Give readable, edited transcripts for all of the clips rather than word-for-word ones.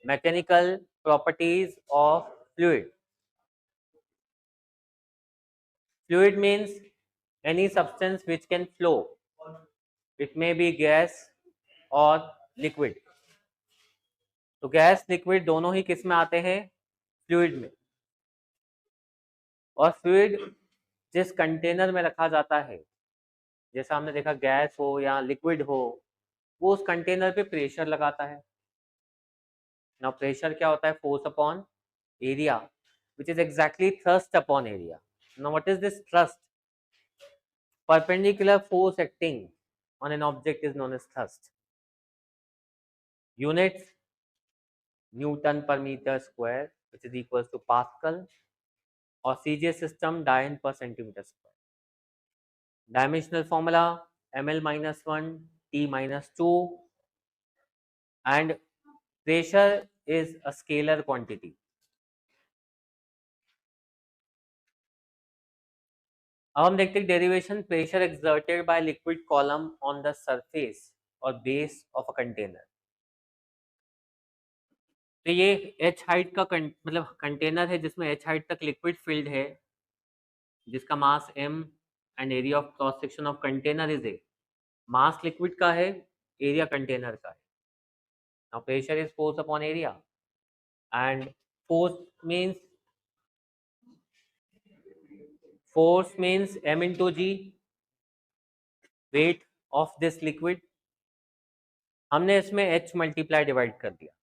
Mechanical properties of fluid. Fluid means any substance which can flow. It may be gas or liquid. तो gas liquid दोनों ही किस में आते हैं? Fluid में. और फ्लूइड जिस कंटेनर में रखा जाता है, जैसा हमने देखा गैस हो या लिक्विड हो, वो उस कंटेनर पे प्रेशर लगाता है. नाउ प्रेशर क्या होता है? Force upon area, which is exactly thrust upon area. Now what is this thrust? Perpendicular force acting on an object is known as thrust. Units Newton per meter square, which is equals to Pascal, or CJ system Dian per centimeter square. Dimensional formula ml minus 1 T minus 2, and pressure is a scalar quantity. अब हम देखते हैं derivation. Pressure exerted by liquid column on the surface और base of a container. तो ये h height का मतलब container है जिसमें h हाइट तक लिक्विड फिल्ड है, जिसका मास m and area of cross section of container is a. Mass liquid का है, एरिया कंटेनर का है. Now pressure is force upon area, and force means m into g, weight of this liquid. हमने इसमें h multiply divide कर दिया.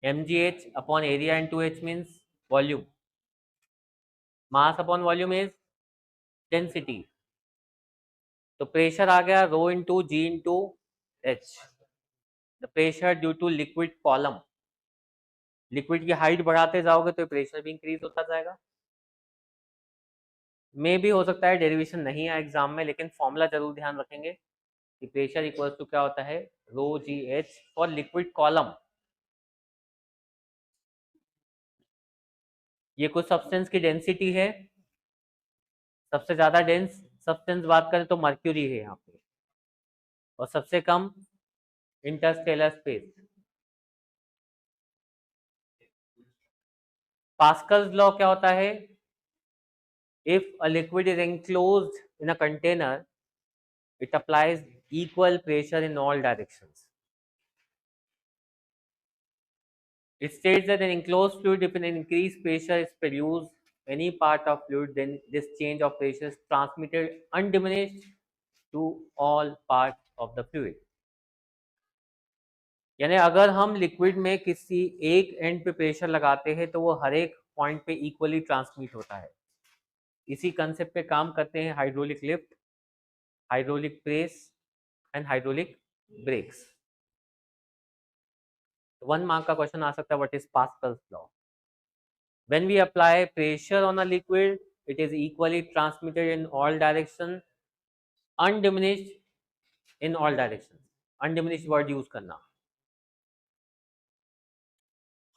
mgh upon area into h means volume. Mass upon volume is density. तो pressure आ गया rho into g into h. The pressure due to liquid column. Liquid की height बढ़ाते जाओगे तो प्रेशर भी इंक्रीज होता जाएगा. मे भी हो सकता है डेरिवेशन नहीं आए एग्जाम में, लेकिन फॉर्मूला जरूर ध्यान रखेंगे कि प्रेशर इक्वल्स टू क्या होता है? Rho ji h for liquid column. ये कुछ सब्सटेंस की डेंसिटी है. सबसे ज्यादा डेंस सब्सटेंस बात करें तो मर्क्यूरी है यहाँ पे, और सबसे कम इंटरस्टेलर स्पेस. पास्कल्स लॉ क्या होता है? If a liquid is enclosed in a container, it applies equal pressure in all directions. It states that an enclosed fluid, if an increased pressure is produced any part of fluid, then this change of pressure is transmitted undiminished to all parts of the fluid. यानी अगर हम liquid में किसी एक and पे pressure लगाते हैं तो वो हर एक पॉइंट पे इक्वली ट्रांसमिट होता है. इसी कंसेप्ट पे काम करते हैं hydraulic lift, hydraulic press and hydraulic brakes. 1 mark का क्वेश्चन आ सकता है, what is Pascal's law? When we apply pressure on a liquid, it is equally transmitted in all direction, undiminished in all direction. Undiminished word use करना.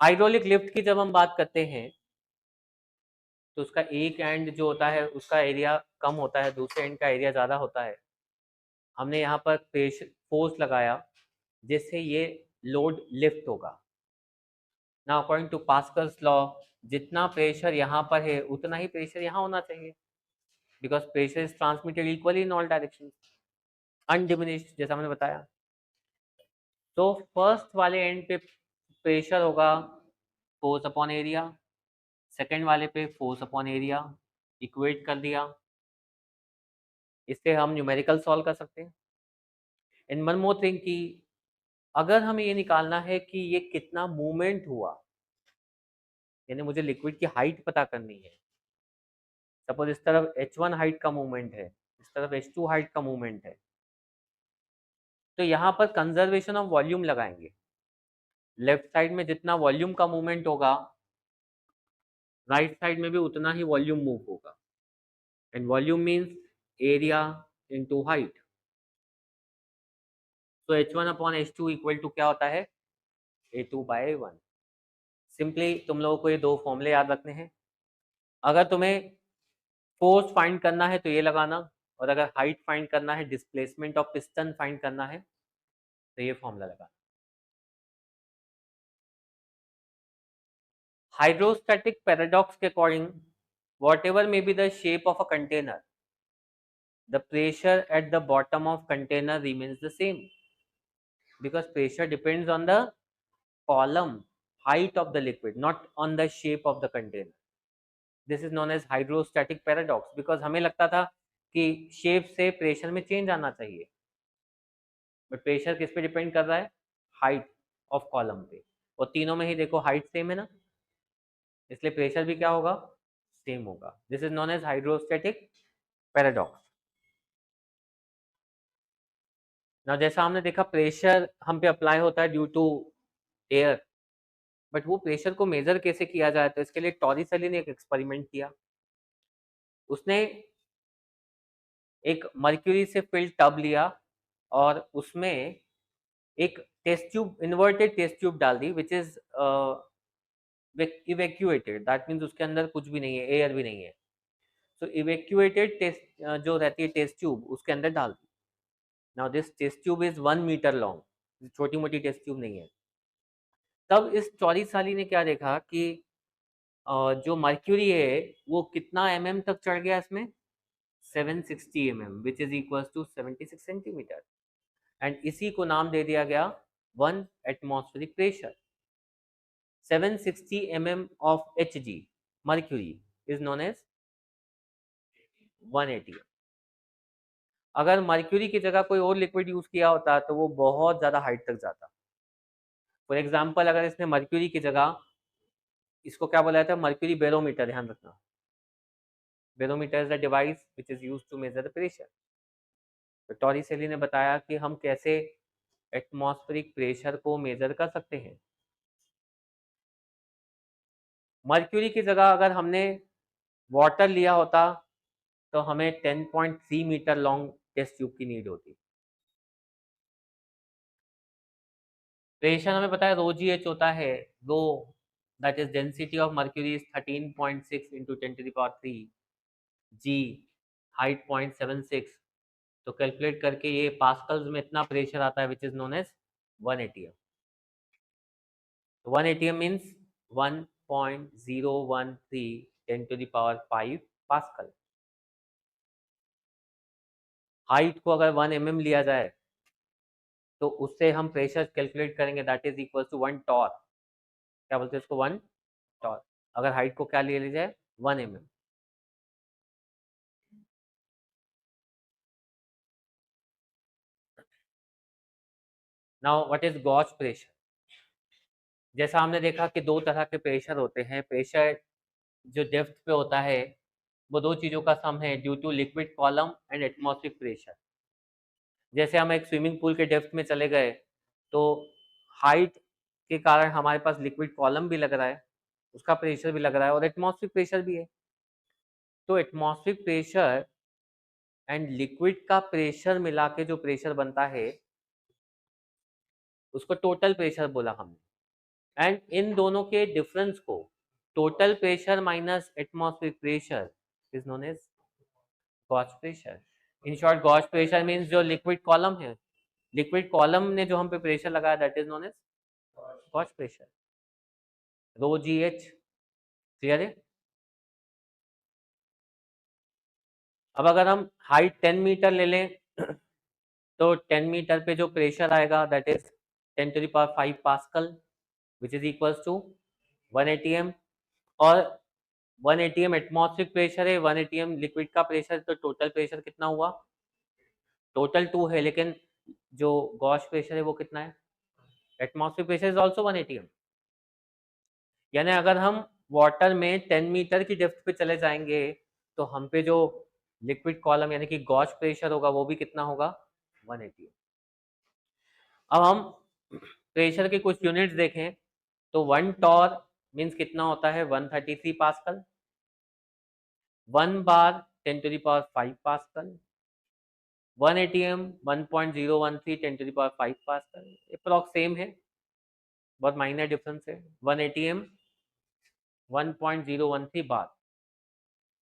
Hydraulic lift की जब हम बात करते हैं तो उसका एक एंड जो होता है उसका एरिया कम होता है, दूसरे एंड का एरिया ज़्यादा होता है. हमने यहाँ पर प्रेशर फोर्स लगाया जिससे ये लोड लिफ्ट होगा. Now according to Pascal's law, जितना प्रेशर यहाँ पर है उतना ही प्रेशर यहाँ होना चाहिए, because pressure is transmitted equally in all direction, undiminished, जैसा मैंने बताया. तो फर्स्ट वाले एंड पे प्रेशर होगा फोर्स अपॉन एरिया, सेकेंड वाले पे फोर्स अपॉन एरिया. इक्वेट कर दिया. इससे हम न्यूमेरिकल सॉल्व कर सकते हैं. एंड वन मोर थिंग कि अगर हमें ये निकालना है कि ये कितना मूवमेंट हुआ, यानी मुझे लिक्विड की हाइट पता करनी है. सपोज इस तरफ h1 हाइट का मूवमेंट है, इस तरफ h2 हाइट का मूवमेंट है, तो यहाँ पर कंजर्वेशन ऑफ वॉल्यूम लगाएंगे. लेफ्ट साइड में जितना वॉल्यूम का मूवमेंट होगा, राइट साइड में भी उतना ही वॉल्यूम मूव होगा. And volume means area into height. तो h1 upon h2 equal to क्या होता है? a2/1. सिंपली तुम लोगों को ये दो फॉर्मूले याद रखने हैं. अगर तुम्हें फोर्स फाइंड करना है तो ये लगाना, और अगर हाइट फाइंड करना है, डिस्प्लेसमेंट ऑफ पिस्टन फाइंड करना है, तो ये फॉर्मूला लगाना. हाइड्रोस्टैटिक पैराडॉक्स के according whatever may be the shape of a container, the pressure at the bottom of container remains the same because pressure depends on the column height of the liquid, not on the shape of the container. This is known as hydrostatic paradox because हमें लगता था कि shape से pressure में change आना चाहिए, but pressure किस पे डिपेंड कर रहा है? हाइट ऑफ कॉलम पे, और तीनों में ही देखो हाइट सेम है ना, इसलिए प्रेशर भी क्या होगा? सेम होगा. This is known as hydrostatic paradox. ना जैसा हमने देखा प्रेशर हम पे अप्लाई होता है ड्यू टू एयर, बट वो प्रेशर को मेजर कैसे किया जाए? तो इसके लिए टॉरिसेली ने एक एक्सपेरिमेंट किया. उसने एक मर्क्यूरी से फिल्ड टब लिया और उसमें एक test tube, inverted test tube डाल दी, which is evacuated. That means उसके अंदर कुछ भी नहीं है, एयर भी नहीं है. सो इवैक्यूएटेड टेस्ट जो रहती है टेस्ट ट्यूब, उसके अंदर डाल दी. Now this test tube is 1 metre long, छोटी मोटी टेस्ट ट्यूब नहीं है. तब इस चौरीसाली ने क्या देखा कि जो मर्क्यूरी है वो कितना तक चढ़ गया इसमें? 760 which is equal to 76 centimetre. And इसी को नाम दे दिया गया 1 atmospheric pressure. 760 of Hg mercury is known as 1 atm. अगर मर्क्यूरी की जगह कोई और लिक्विड यूज किया होता तो वो बहुत ज्यादा हाइट तक जाता. फॉर एग्जाम्पल अगर इसने मर्क्यूरी की जगह, इसको क्या बोला जाता है? Mercury barometer. ध्यान रखना, barometer is a device which is used to measure the pressure. तो टॉरिसेली ने बताया कि हम कैसे एटमॉस्फेरिक प्रेशर को मेजर कर सकते हैं. मर्क्यूरी की जगह अगर हमने वाटर लिया होता तो हमें 10.3 मीटर लॉन्ग टेस्ट ट्यूब की नीड होती. प्रेशर हमें पता है रो जी एच होता है. Rho that is density of mercury is 13.6 into 10⁻³ g, height 0.76. तो कैलकुलेट करके ये पास्कल्स में इतना प्रेशर आता है which is known as 1 ATM. 1 ATM means 1.013 10⁵ pascal. Height को अगर 1 लिया जाए तो उससे हम प्रेशर कैलकुलेट करेंगे, that is equal to 1 torr. क्या बोलते हैं इसको? 1 टॉर. अगर हाइट को क्या ले ली जाए? 1 now what is gauge pressure? जैसा हमने देखा कि दो तरह के प्रेशर होते हैं. प्रेशर जो डेप्थ पे होता है वो दो चीज़ों का सम है, due to liquid column and atmospheric pressure. जैसे हम एक स्विमिंग पूल के डेप्थ में चले गए तो हाइट के कारण हमारे पास लिक्विड कॉलम भी लग रहा है, उसका प्रेशर भी लग रहा है, और एटमॉस्फेरिक प्रेशर भी है. तो एटमॉस्फेरिक प्रेशर एंड लिक्विड का प्रेशर मिला के जो प्रेशर बनता है उसको टोटल प्रेशर बोला हमने. एंड इन दोनों के डिफरेंस को, total pressure minus atmospheric pressure, is known as gauge pressure. In short gauge pressure means जो लिक्विड कॉलम है, लिक्विड कॉलम ने जो हम पे प्रेशर लगाया, that is known as gauge pressure. Rho ji H. Clear है? अब अगर हम हाइट 10 मीटर ले लें तो 10 मीटर पे जो प्रेशर आएगा that is 10⁵ pascal which is equals to 1 ATM. और 1 एटीएम एटमॉस्फेरिक प्रेशर है, 1 एटीएम लिक्विड का प्रेशर. तो टोटल प्रेशर कितना हुआ? टोटल 2 है, लेकिन जो गॉश प्रेशर है वो कितना है? Atmospheric pressure is also 1 ATM. यानी अगर हम वाटर में 10 मीटर की डेप्थ पे चले जाएंगे तो हम पे जो लिक्विड कॉलम यानी कि गॉश प्रेशर होगा वो भी कितना होगा? 1 एटीएम. अब हम प्रेशर के कुछ यूनिट्स देखें तो 1 टॉर मीन्स कितना होता है? 133 पास्कल. 1 बार 10⁵ pascal. 1 ATM 1.013 10⁵ pascal. Approx same है, बहुत माइनर डिफरेंस है. 1 एटीएम 1.013 बार.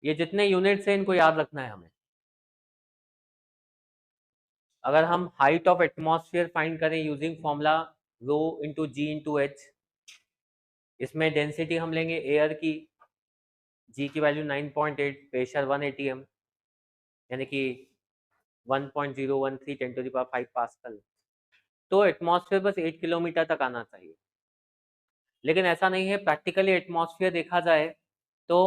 ये जितने यूनिट्स हैं इनको याद रखना है हमें. अगर हम हाइट ऑफ एटमॉस्फेयर फाइंड करें यूजिंग फॉर्मूला रो इंटू जी इंटू एच, इसमें डेंसिटी हम लेंगे एयर की, जी की वैल्यू 9.8, प्रेशर 1 atm, यानी कि 1.013 10⁵ पास्कल। तो एटमॉस्फेयर बस 8 किलोमीटर तक आना चाहिए, लेकिन ऐसा नहीं है। प्रैक्टिकली एटमॉस्फेयर देखा जाए तो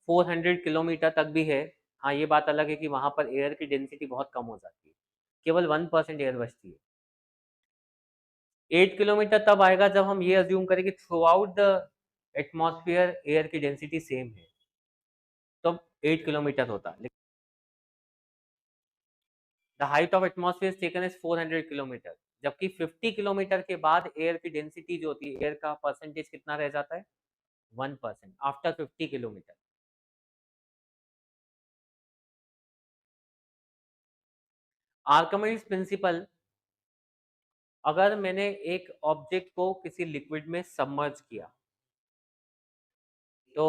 400 किलोमीटर तक भी है। हाँ, ये बात अलग है कि वहां पर एयर की डेंसिटी बहुत कम हो जाती है, केवल 1% एयर बचती है। 8 किलोमीटर तब आएगा जब हम ये अज्यूम करें कि through out the atmosphere air की डेंसिटी सेम है, तो 8 किलोमीटर होता है। The height of atmosphere taken is 400 kilometre, जबकि 50 किलोमीटर के बाद एयर की डेंसिटी जो होती है, एयर का परसेंटेज कितना रह जाता है, 1% आफ्टर 50 किलोमीटर। आर्किमिडीज प्रिंसिपल, अगर मैंने एक ऑब्जेक्ट को किसी लिक्विड में सबमर्ज किया तो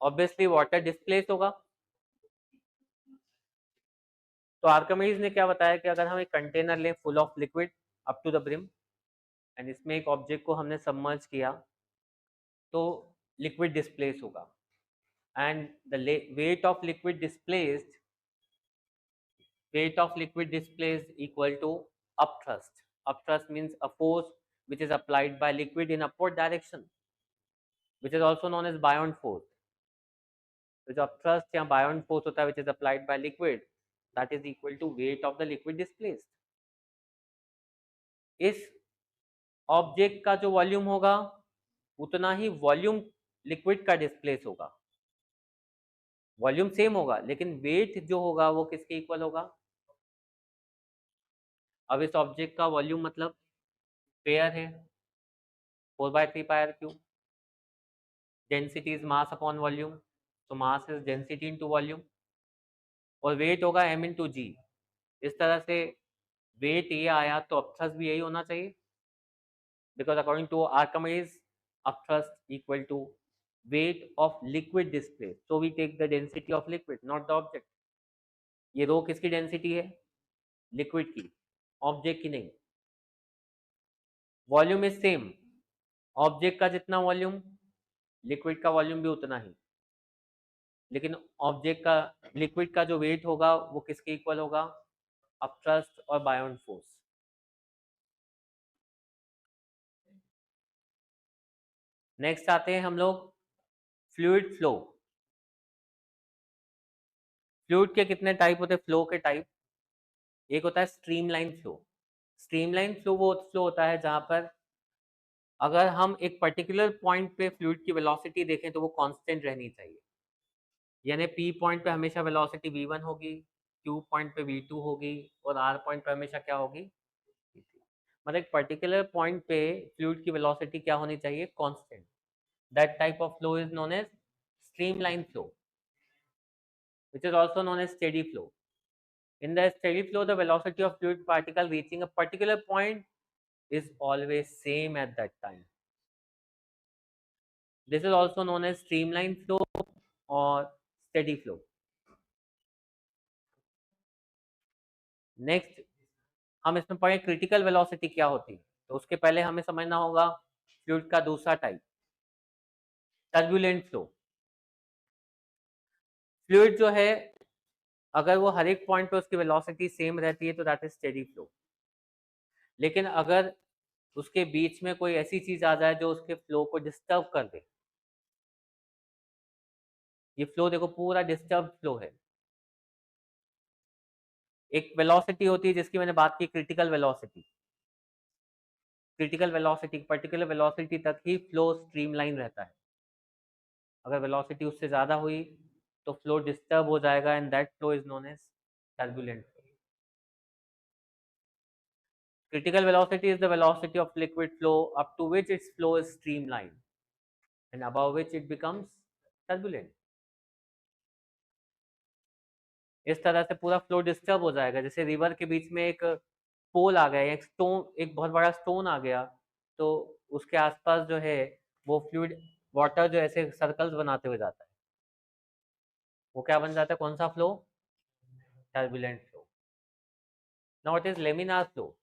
ऑब्वियसली वाटर डिस्प्लेस होगा। तो आर्किमिडीज ने क्या बताया कि अगर हम एक कंटेनर लें full of liquid up to the brim, and इसमें एक ऑब्जेक्ट को हमने सबमर्ज किया, तो लिक्विड डिस्प्लेस होगा, and the weight of liquid displaced, weight of liquid displaced equal to upthrust. Upthrust means a force which is applied by liquid in upward direction, which is also known as buoyant force. तो जो upthrust या buoyant force होता है which is applied by liquid, that is equal to weight of the liquid displaced. इस object का जो volume होगा उतना ही वॉल्यूम लिक्विड का डिस्प्लेस होगा। वॉल्यूम सेम होगा लेकिन वेट जो होगा वो किसके इक्वल होगा। अब इस ऑब्जेक्ट का वॉल्यूम मतलब पेयर है 4/3πr³। Density is mass upon volume, तो mass is density into volume, और वेट होगा m इंटू जी। इस तरह से वेट ये आया तो अपथ्रस्ट भी यही होना चाहिए, because according to Archimedes upthrust equal to weight of liquid displaced, so we take the density of liquid not the object। ये रो किसकी डेंसिटी है, लिक्विड की, ऑब्जेक्ट की नहीं। वॉल्यूम इज सेम, ऑब्जेक्ट का जितना वॉल्यूम लिक्विड का वॉल्यूम भी उतना ही, लेकिन ऑब्जेक्ट का लिक्विड का जो वेट होगा वो किसके इक्वल होगा, अपथ्रस्ट और बायोन फोर्स। नेक्स्ट आते हैं हम लोग फ्लूइड फ्लो। फ्लूइड के कितने टाइप होते हैं, फ्लो के टाइप। एक होता है स्ट्रीमलाइन फ्लो। स्ट्रीमलाइन फ्लो वो फ्लो होता है जहां पर अगर हम एक पर्टिकुलर पॉइंट पे फ्लूइड की वेलोसिटी देखें तो वो कांस्टेंट रहनी चाहिए, यानी पी पॉइंट पे हमेशा वेलोसिटी v1 होगी, क्यू पॉइंट पे v2 होगी, और आर पॉइंट पे हमेशा क्या होगी, मतलब एक पर्टिकुलर पॉइंट पे फ्लूइड की वेलोसिटी क्या होनी चाहिए, constant. That type of flow is known as streamline flow, which is also known as steady flow. In the steady flow, the velocity of fluid particle reaching a particular point is always same at that time. This is also known as streamline flow or steady flow. Next हम इसमें पढ़े critical velocity क्या होती है, तो उसके पहले हमें समझना होगा फ्लूइड का दूसरा टाइप, टर्बुलेंट फ्लो। फ्लूइड जो है अगर वो हर एक पॉइंट पे उसकी वेलोसिटी सेम रहती है तो दैट इज स्टेडी फ्लो, लेकिन अगर उसके बीच में कोई ऐसी चीज आ जाए जो उसके फ्लो को डिस्टर्ब कर दे, ये फ्लो देखो पूरा डिस्टर्ब फ्लो है। एक वेलोसिटी होती है जिसकी मैंने बात की critical velocity, critical velocity particular velocity तक ही फ्लो स्ट्रीमलाइन रहता है। अगर वेलोसिटी उससे ज्यादा हुई तो फ्लो डिस्टर्ब हो जाएगा, and that flow is known as turbulent flow. Critical velocity is the velocity of liquid flow up to which its flow is streamlined and above which it becomes turbulent. इस तरह से पूरा flow disturb हो जाएगा, जैसे river के बीच में एक पोल आ गया, एक स्टोन, एक बहुत बड़ा स्टोन आ गया, तो उसके आसपास जो है वो फ्लूइड वाटर जो ऐसे सर्कल्स बनाते हुए जाता है, वो क्या बन जाता है, कौन सा flow, turbulent flow. Now it is laminar flow.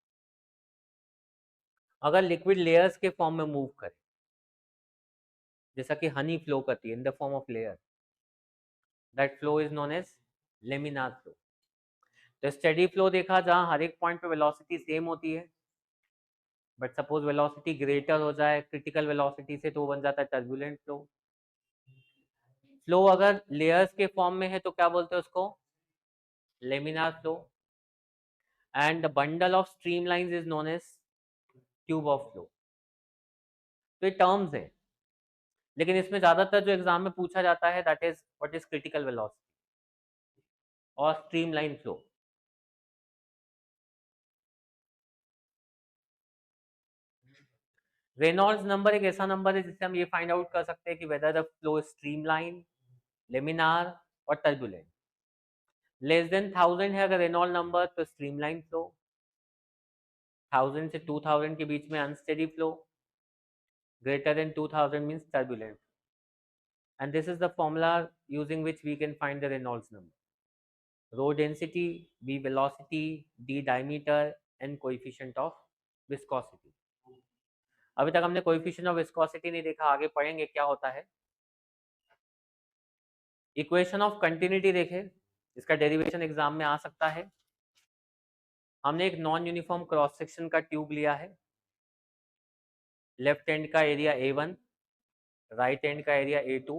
अगर लिक्विड लेयर्स के फॉर्म में मूव करे, जैसा कि हनी फ्लो करती है in the form of layer, that flow is known as laminar flow. तो स्टेडी फ्लो देखा जहां हर एक पॉइंट पे वेलोसिटी सेम होती है, बट सपोज वेलोसिटी ग्रेटर हो जाए क्रिटिकल वेलोसिटी से तो वो बन जाता है टर्बुलेंट फ्लो। फ्लो अगर लेयर्स के फॉर्म में है तो क्या बोलते हैं उसको, laminar flow. And the bundle of streamlines is known as tube of flow. तो ये टर्म्स है, लेकिन इसमें ज्यादातर जो एग्जाम में पूछा जाता है that is what is critical velocity और स्ट्रीमलाइन फ्लो। रेनॉल्ड्स नंबर एक ऐसा नंबर है जिससे हम ये फाइंड आउट कर सकते हैं कि whether the flow is streamline, laminar और टर्बुलेंट। लेस देन 1000 है अगर रेनॉल्ड नंबर तो स्ट्रीमलाइन फ्लो, 1000 से 2000 के बीच में unsteady flow, greater than 2000 means turbulent. And this is the formula using which we can find the Reynolds number. Rho density, V velocity, D diameter and coefficient of viscosity. अभी तक हमने coefficient of viscosity नहीं देखा, आगे पढ़ेंगे क्या होता है। इक्वेशन ऑफ कंटिन्यूटी देखे, इसका डेरिवेशन एग्जाम में आ सकता है। हमने एक नॉन यूनिफॉर्म क्रॉस सेक्शन का ट्यूब लिया है, लेफ्ट एंड का एरिया A1, राइट एंड का एरिया A2,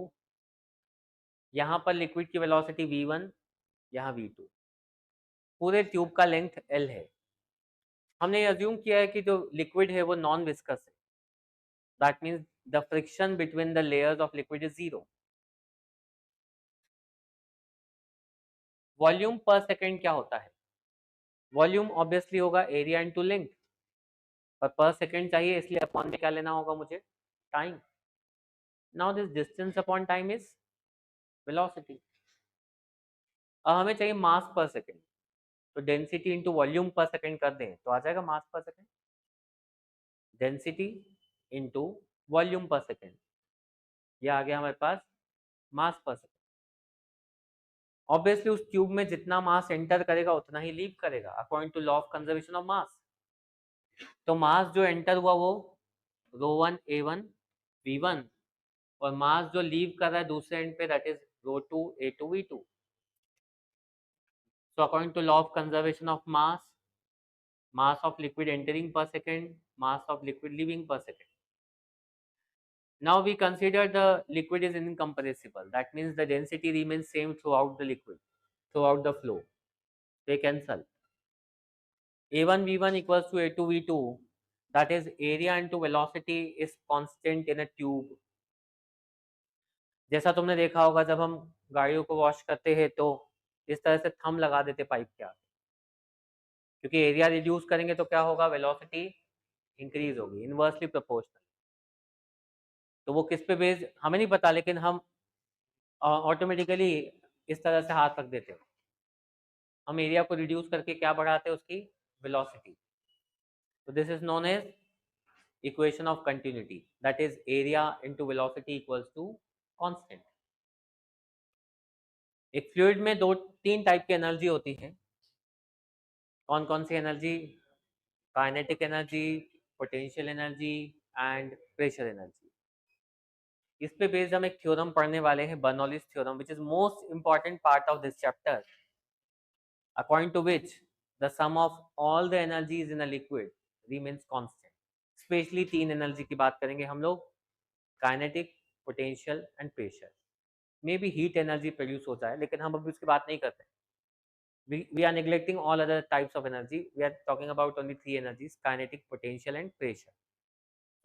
यहाँ पर लिक्विड की वेलोसिटी V1, यहाँ V2, पूरे ट्यूब का लेंथ L है। हमने अज्यूम किया है कि जो लिक्विड है वो नॉन विस्कस है, that means the friction between the layers of liquid is zero. Volume पर सेकेंड क्या होता है, वॉल्यूम ऑब्वियसली होगा एरिया इनटू लेंथ, पर सेकेंड चाहिए इसलिए अपॉन में क्या लेना होगा मुझे, time. Now this distance upon time is velocity. अब हमें चाहिए मास पर सेकेंड, तो डेंसिटी इंटू वॉल्यूम पर सेकेंड कर दें तो आ जाएगा मास पर सेकेंड, डेंसिटी इंटू वॉल्यूम पर सेकेंड, ये आ गया हमारे पास मास पर सेकेंड। ऑब्वियसली उस ट्यूब में जितना मास एंटर करेगा उतना ही लीव करेगा according to law of conservation of mass. तो मास जो एंटर हुआ वो ρ1 A1 V1, और मास जो लीव कर रहा है दूसरे एंड पे that is ρ2 A2 V2। So according to law of conservation of mass of liquid entering per second, mass of liquid leaving per second. Now we consider the liquid is incompressible. That means the density remains same throughout the liquid, throughout the flow. They cancel. A1 V1 equals to A2 V2. That is area into velocity is constant in a tube. जैसा तुमने देखा होगा जब हम गाड़ियों को wash करते हैं तो इस तरह से थंब लगा देते पाइप के आगे, क्योंकि एरिया रिड्यूस करेंगे तो क्या होगा, वेलोसिटी इंक्रीज होगी, इनवर्सली प्रोपोर्शनल। तो वो किस पे बेस्ड हमें नहीं पता, लेकिन हम ऑटोमेटिकली इस तरह से हाथ रख देते हैं, हम एरिया को रिड्यूस करके क्या बढ़ाते हैं, उसकी वेलोसिटी। तो this is known as equation of continuity, that is area into velocity equals to constant. एक फ्लूइड में दो तीन टाइप की एनर्जी होती है। कौन कौन सी energy, kinetic energy, potential energy and pressure energy. इस पे बेस्ड हम एक थ्योरम पढ़ने वाले हैं, Bernoulli's theorem, which is most important part of this chapter, according to which the sum of all the energies in a liquid remains constant. Specially तीन energy की बात करेंगे हम लोग, kinetic, potential and pressure. May be heat energy produce होता है लेकिन हम अभी उसकी बात नहीं करते। we are neglecting all other types of energy, we are talking about only three energies, kinetic, potential and pressure.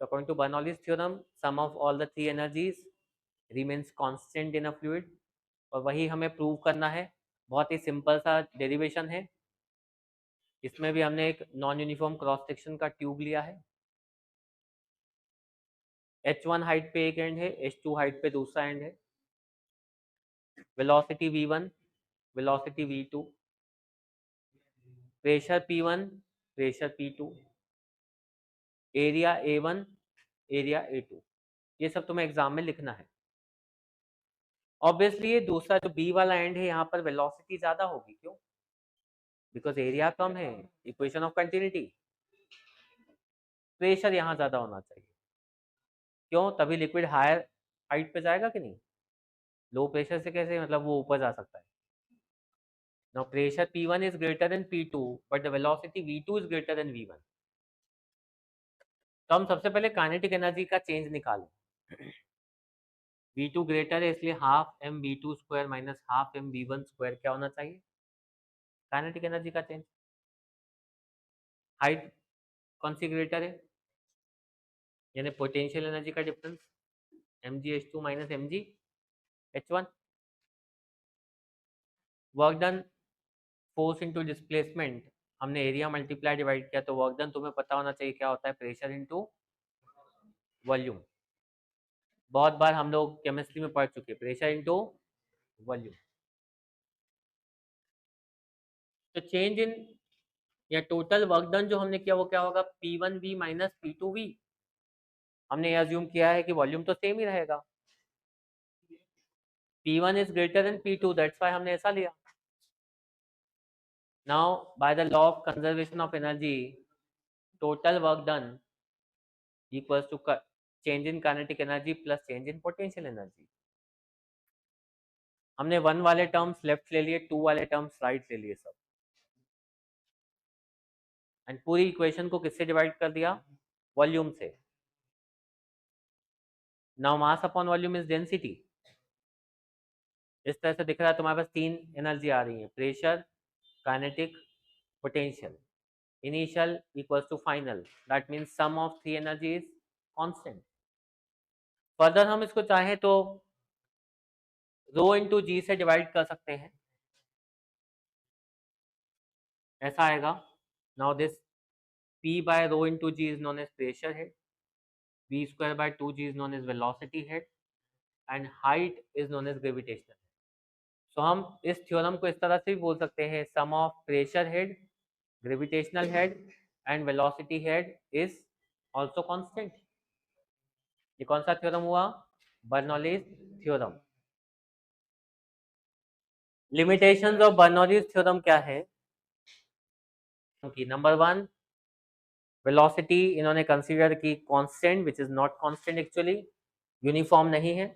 So according to Bernoulli's theorem, sum of all the three energies remains constant in a fluid, और वही हमें prove करना है। बहुत ही simple सा derivation है। इसमें भी हमने एक नॉन यूनिफॉर्म क्रॉस सेक्शन का ट्यूब लिया है, H1 हाइट पे एक एंड है, H2 हाइट पे दूसरा एंड है, velocity V1, velocity V2, pressure P1, pressure P2, area A1, area A2। ये सब तुम्हें एग्जाम में लिखना है। ऑब्वियसली ये दूसरा जो B वाला एंड है यहाँ पर वेलोसिटी ज्यादा होगी, क्यों, बिकॉज एरिया कम है, इक्वेशन ऑफ कंटिन्यूटी। प्रेशर यहाँ ज्यादा होना चाहिए, क्यों, तभी लिक्विड हायर हाइट पे जाएगा कि नहीं? लो प्रेशर से कैसे मतलब वो ऊपर जा सकता है? Now pressure P1 is greater than P2 but the velocity V2 is greater then V1। तो हम सबसे पहले काइनेटिक एनर्जी का चेंज निकालें। V2 ग्रेटर है इसलिए half m V2 square minus half m V1 square क्या होना चाहिए? काइनेटिक एनर्जी का चेंज। हाइट कौन सी ग्रेटर है? यानी पोटेंशियल एनर्जी का difference mgh2 minus mgh1। Work done force into displacement, हमने एरिया मल्टीप्लाई डिवाइड किया तो वर्क डन तुम्हें पता होना चाहिए क्या होता है, प्रेशर इनटू वॉल्यूम। बहुत बार हम लोग केमिस्ट्री में पढ़ चुके, प्रेशर इनटू वॉल्यूम। तो चेंज इन या टोटल वर्क डन जो हमने किया वो क्या होगा, P1V माइनस P2V। हमने ये अज्यूम किया है कि वॉल्यूम तो सेम ही रहेगा, P1 is greater than P2, that's why हमने ऐसा लिया। Now by the law of conservation of energy, total work done equals to change in kinetic energy plus change in potential energy. हमने 1 वाले terms left ले लिए, 2 वाले terms right ले लिए सब, एंड पूरी इक्वेशन को किससे डिवाइड कर दिया, वॉल्यूम से। Now mass upon volume is density. इस तरह से दिख रहा है तुम्हारे पास तीन एनर्जी आ रही है, pressure, kinetic, potential. Initial equals to final, that means sum of three energy is constant. Further हम इसको चाहें तो रो इंटू जी से डिवाइड कर सकते हैं, ऐसा आएगा। Now this P by rho into G is known as pressure head, V square by 2G is known as velocity head, and height is known as gravitational head. So हम इस theorem को इस तरह से भी बोल सकते हैं, sum of pressure head, gravitational head and velocity head is also constant। ये कौन सा थ्योरम हुआ, Bernoulli's theorem. Limitations of Bernoulli's theorem क्या है कि नंबर 1, वेलोसिटी इन्होंने कंसीडर की constant which is not constant, actually uniform नहीं है।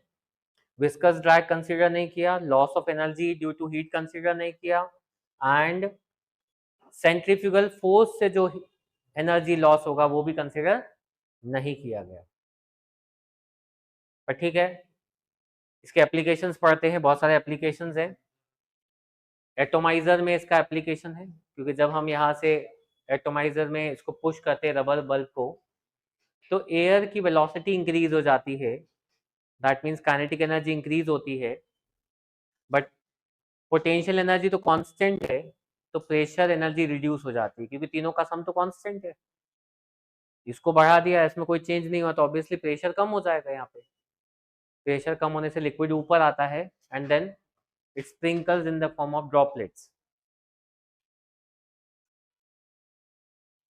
विस्कस ड्रैग कंसीडर नहीं किया, loss of energy due to heat consider नहीं किया, एंड सेंट्रीफ्यूगल फोर्स से जो एनर्जी लॉस होगा वो भी कंसीडर नहीं किया गया। पर ठीक है, इसके एप्लीकेशंस पढ़ते हैं, बहुत सारे एप्लीकेशंस हैं। एटोमाइजर में इसका एप्लीकेशन है, क्योंकि जब हम यहाँ से एटोमाइजर में इसको पुश करते हैं रबर बल्ब को, तो एयर की वेलोसिटी इंक्रीज हो जाती है, that means kinetic energy increase होती है, बट पोटेंशियल एनर्जी तो कांस्टेंट है, तो प्रेशर एनर्जी रिड्यूस हो जाती है, क्योंकि तीनों का सम तो कांस्टेंट है। इसको बढ़ा दिया, इसमें कोई चेंज नहीं हुआ, तो ऑब्वियसली प्रेशर कम हो जाएगा। यहाँ पे प्रेशर कम होने से लिक्विड ऊपर आता है and then it sprinkles in the form of droplets.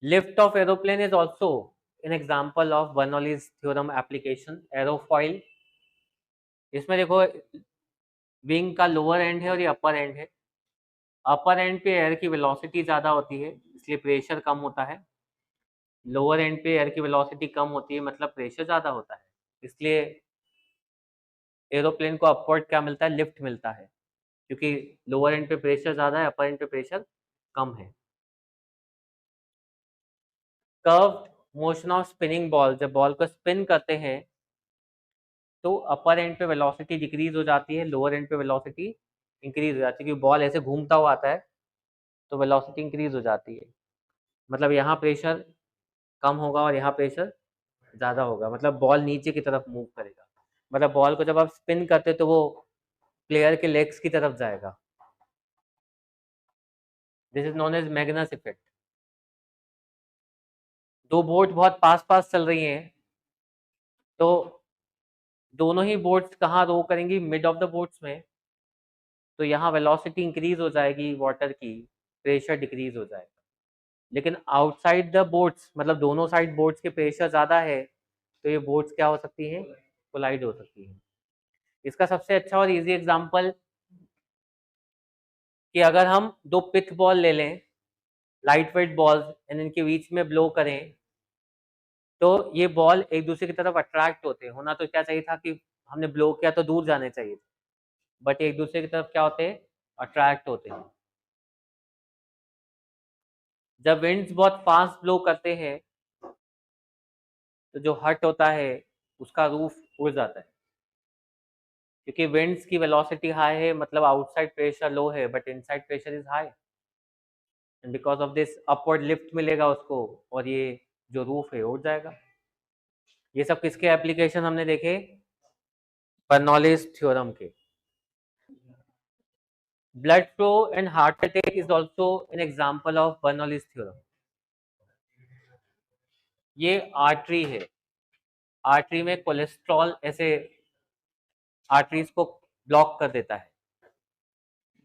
Lift of aeroplane is also an example of Bernoulli's theorem application। Aerofoil, इसमें देखो विंग का लोअर एंड है और ये अपर एंड है। अपर एंड पे एयर की वेलोसिटी ज़्यादा होती है इसलिए प्रेशर कम होता है, लोअर एंड पे एयर की वेलोसिटी कम होती है मतलब प्रेशर ज़्यादा होता है, इसलिए एरोप्लेन को अपवर्ड क्या मिलता है, लिफ्ट मिलता है, क्योंकि लोअर एंड पे प्रेशर ज़्यादा है, अपर एंड पे प्रेशर कम है। Curved motion of spinning ball, जब बॉल को स्पिन करते हैं तो अपर एंड पे वेलोसिटी डिक्रीज हो जाती है, लोअर एंड पे वेलोसिटी इंक्रीज हो जाती है, क्योंकि बॉल ऐसे घूमता हुआ आता है तो वेलोसिटी इंक्रीज हो जाती है। मतलब यहाँ प्रेशर कम होगा और यहाँ प्रेशर ज़्यादा होगा, मतलब बॉल नीचे की तरफ मूव करेगा। मतलब बॉल को जब आप स्पिन करते तो वो प्लेयर के लेग्स की तरफ जाएगा। This is known as Magnus effect. दो बोट बहुत पास पास चल रही हैं, तो दोनों ही बोट्स कहाँ रो करेंगी, मिड ऑफ द बोट्स में, तो यहाँ वेलोसिटी इंक्रीज हो जाएगी वाटर की, प्रेशर डिक्रीज हो जाएगा। लेकिन आउटसाइड द बोट्स, मतलब दोनों साइड बोट्स के प्रेशर ज़्यादा है, तो ये बोट्स क्या हो सकती हैं, कोलाइड हो सकती हैं। इसका सबसे अच्छा और इजी एग्जांपल कि अगर हम दो पिथ बॉल ले लें, लाइट वेट बॉल्स, एंड इनके बीच में ब्लो करें, तो ये बॉल एक दूसरे की तरफ अट्रैक्ट होते हैं। होना तो क्या चाहिए था कि हमने ब्लो किया तो दूर जाने चाहिए, बट एक दूसरे की तरफ क्या होते हैं, अट्रैक्ट होते हैं। जब विंड्स बहुत फास्ट ब्लो करते हैं तो जो हट होता है उसका रूफ उड़ जाता है, क्योंकि विंड्स की वेलोसिटी हाई है, मतलब आउटसाइड प्रेशर लो है but inside pressure is high, and because of this upward lift मिलेगा उसको, और ये जो रूफ है उड़ जाएगा। ये सब किसके एप्लीकेशन हमने देखे, बर्नौलीज थ्योरम के। Blood flow and heart attack is also an example of Bernoulli's theorem. ये आर्टरी है, आर्टरी में कोलेस्ट्रॉल ऐसे आर्टरीज को ब्लॉक कर देता है,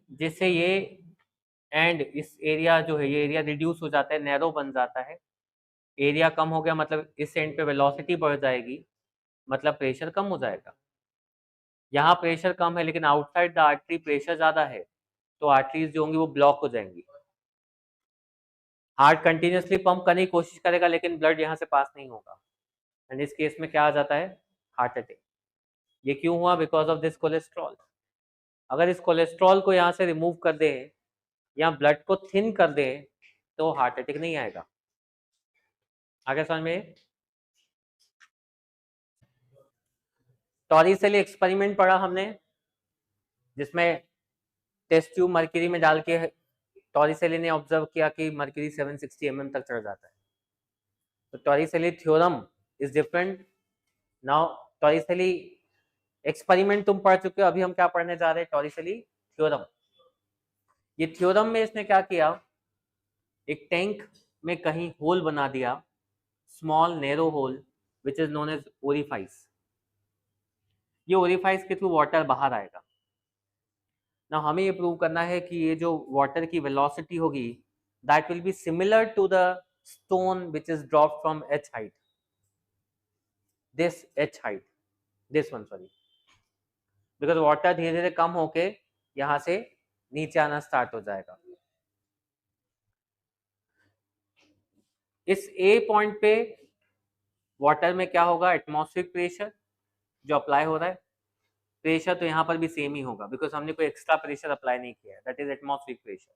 जिससे ये एंड इस एरिया जो है, ये एरिया रिड्यूस हो जाता है, नैरो बन जाता है। एरिया कम हो गया मतलब इस एंड पे वेलोसिटी बढ़ जाएगी, मतलब प्रेशर कम हो जाएगा। यहाँ प्रेशर कम है लेकिन आउटसाइड द आर्टरी प्रेशर ज्यादा है, तो आर्टरीज जो होंगी वो ब्लॉक हो जाएंगी। हार्ट कंटिन्यूसली पंप करने की कोशिश करेगा लेकिन ब्लड यहाँ से पास नहीं होगा, एंड इस केस में क्या आ जाता है, हार्ट अटैक। ये क्यों हुआ, बिकॉज ऑफ दिस कोलेस्ट्रॉल। अगर इस कोलेस्ट्रॉल को यहाँ से रिमूव कर दे या ब्लड को थिन कर दे तो हार्ट अटैक नहीं आएगा। आगे समझ में। टॉरिसेली एक्सपेरिमेंट पढ़ा हमने, जिसमें टेस्ट ट्यूब मर्क्यूरी में डाल के टॉरिसेली ने ऑब्जर्व किया कि मर्क्यूरी 760 mm तक चढ़ जाता है। तो Torricelli theorem is different. Now Torricelli experiment तुम पढ़ चुके हो, अभी हम क्या पढ़ने जा रहे हैं, टॉरिसेली थ्योरम। ये थ्योरम में इसने क्या किया, एक टैंक में कहीं होल बना दिया, small narrow hole which is known as orifice. ये ओरिफाइस के थ्रू वाटर बाहर आएगा ना। हमें ये प्रूव करना है कि ये जो वाटर की वेलोसिटी होगी that will be similar to the stone which is drop from h height, this h height, this one sorry, because water धीरे धीरे कम होके यहाँ से नीचे आना स्टार्ट हो जाएगा। इस A पॉइंट पे वाटर में क्या होगा, एटमॉस्फेरिक प्रेशर जो अप्लाई हो रहा है, प्रेशर तो यहाँ पर भी सेम ही होगा बिकॉज हमने कोई एक्स्ट्रा प्रेशर अप्लाई नहीं किया है, दैट इज एटमॉस्फेरिक प्रेशर।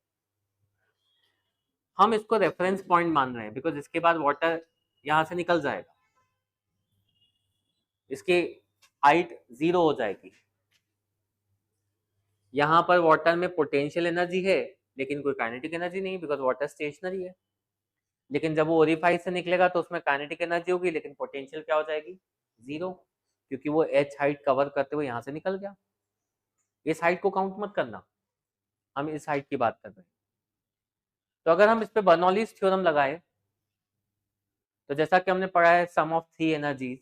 हम इसको रेफरेंस पॉइंट मान रहे हैं बिकॉज इसके बाद वाटर यहाँ से निकल जाएगा, इसकी हाइट 0 हो जाएगी। यहाँ पर वाटर में पोटेंशियल एनर्जी है लेकिन कोई काइनेटिक एनर्जी नहीं बिकॉज वाटर स्टेशनरी है। लेकिन जब वो ओरिफाइस से निकलेगा तो उसमें काइनेटिक एनर्जी होगी लेकिन पोटेंशियल क्या हो जाएगी, 0, क्योंकि वो h हाइट कवर करते हुए यहाँ से निकल गया। इस हाइट को काउंट मत करना, हम इस हाइट की बात कर रहे हैं। तो अगर हम इस पे बर्नौलीज थ्योरम लगाए तो जैसा कि हमने पढ़ा है, sum of 3 energies,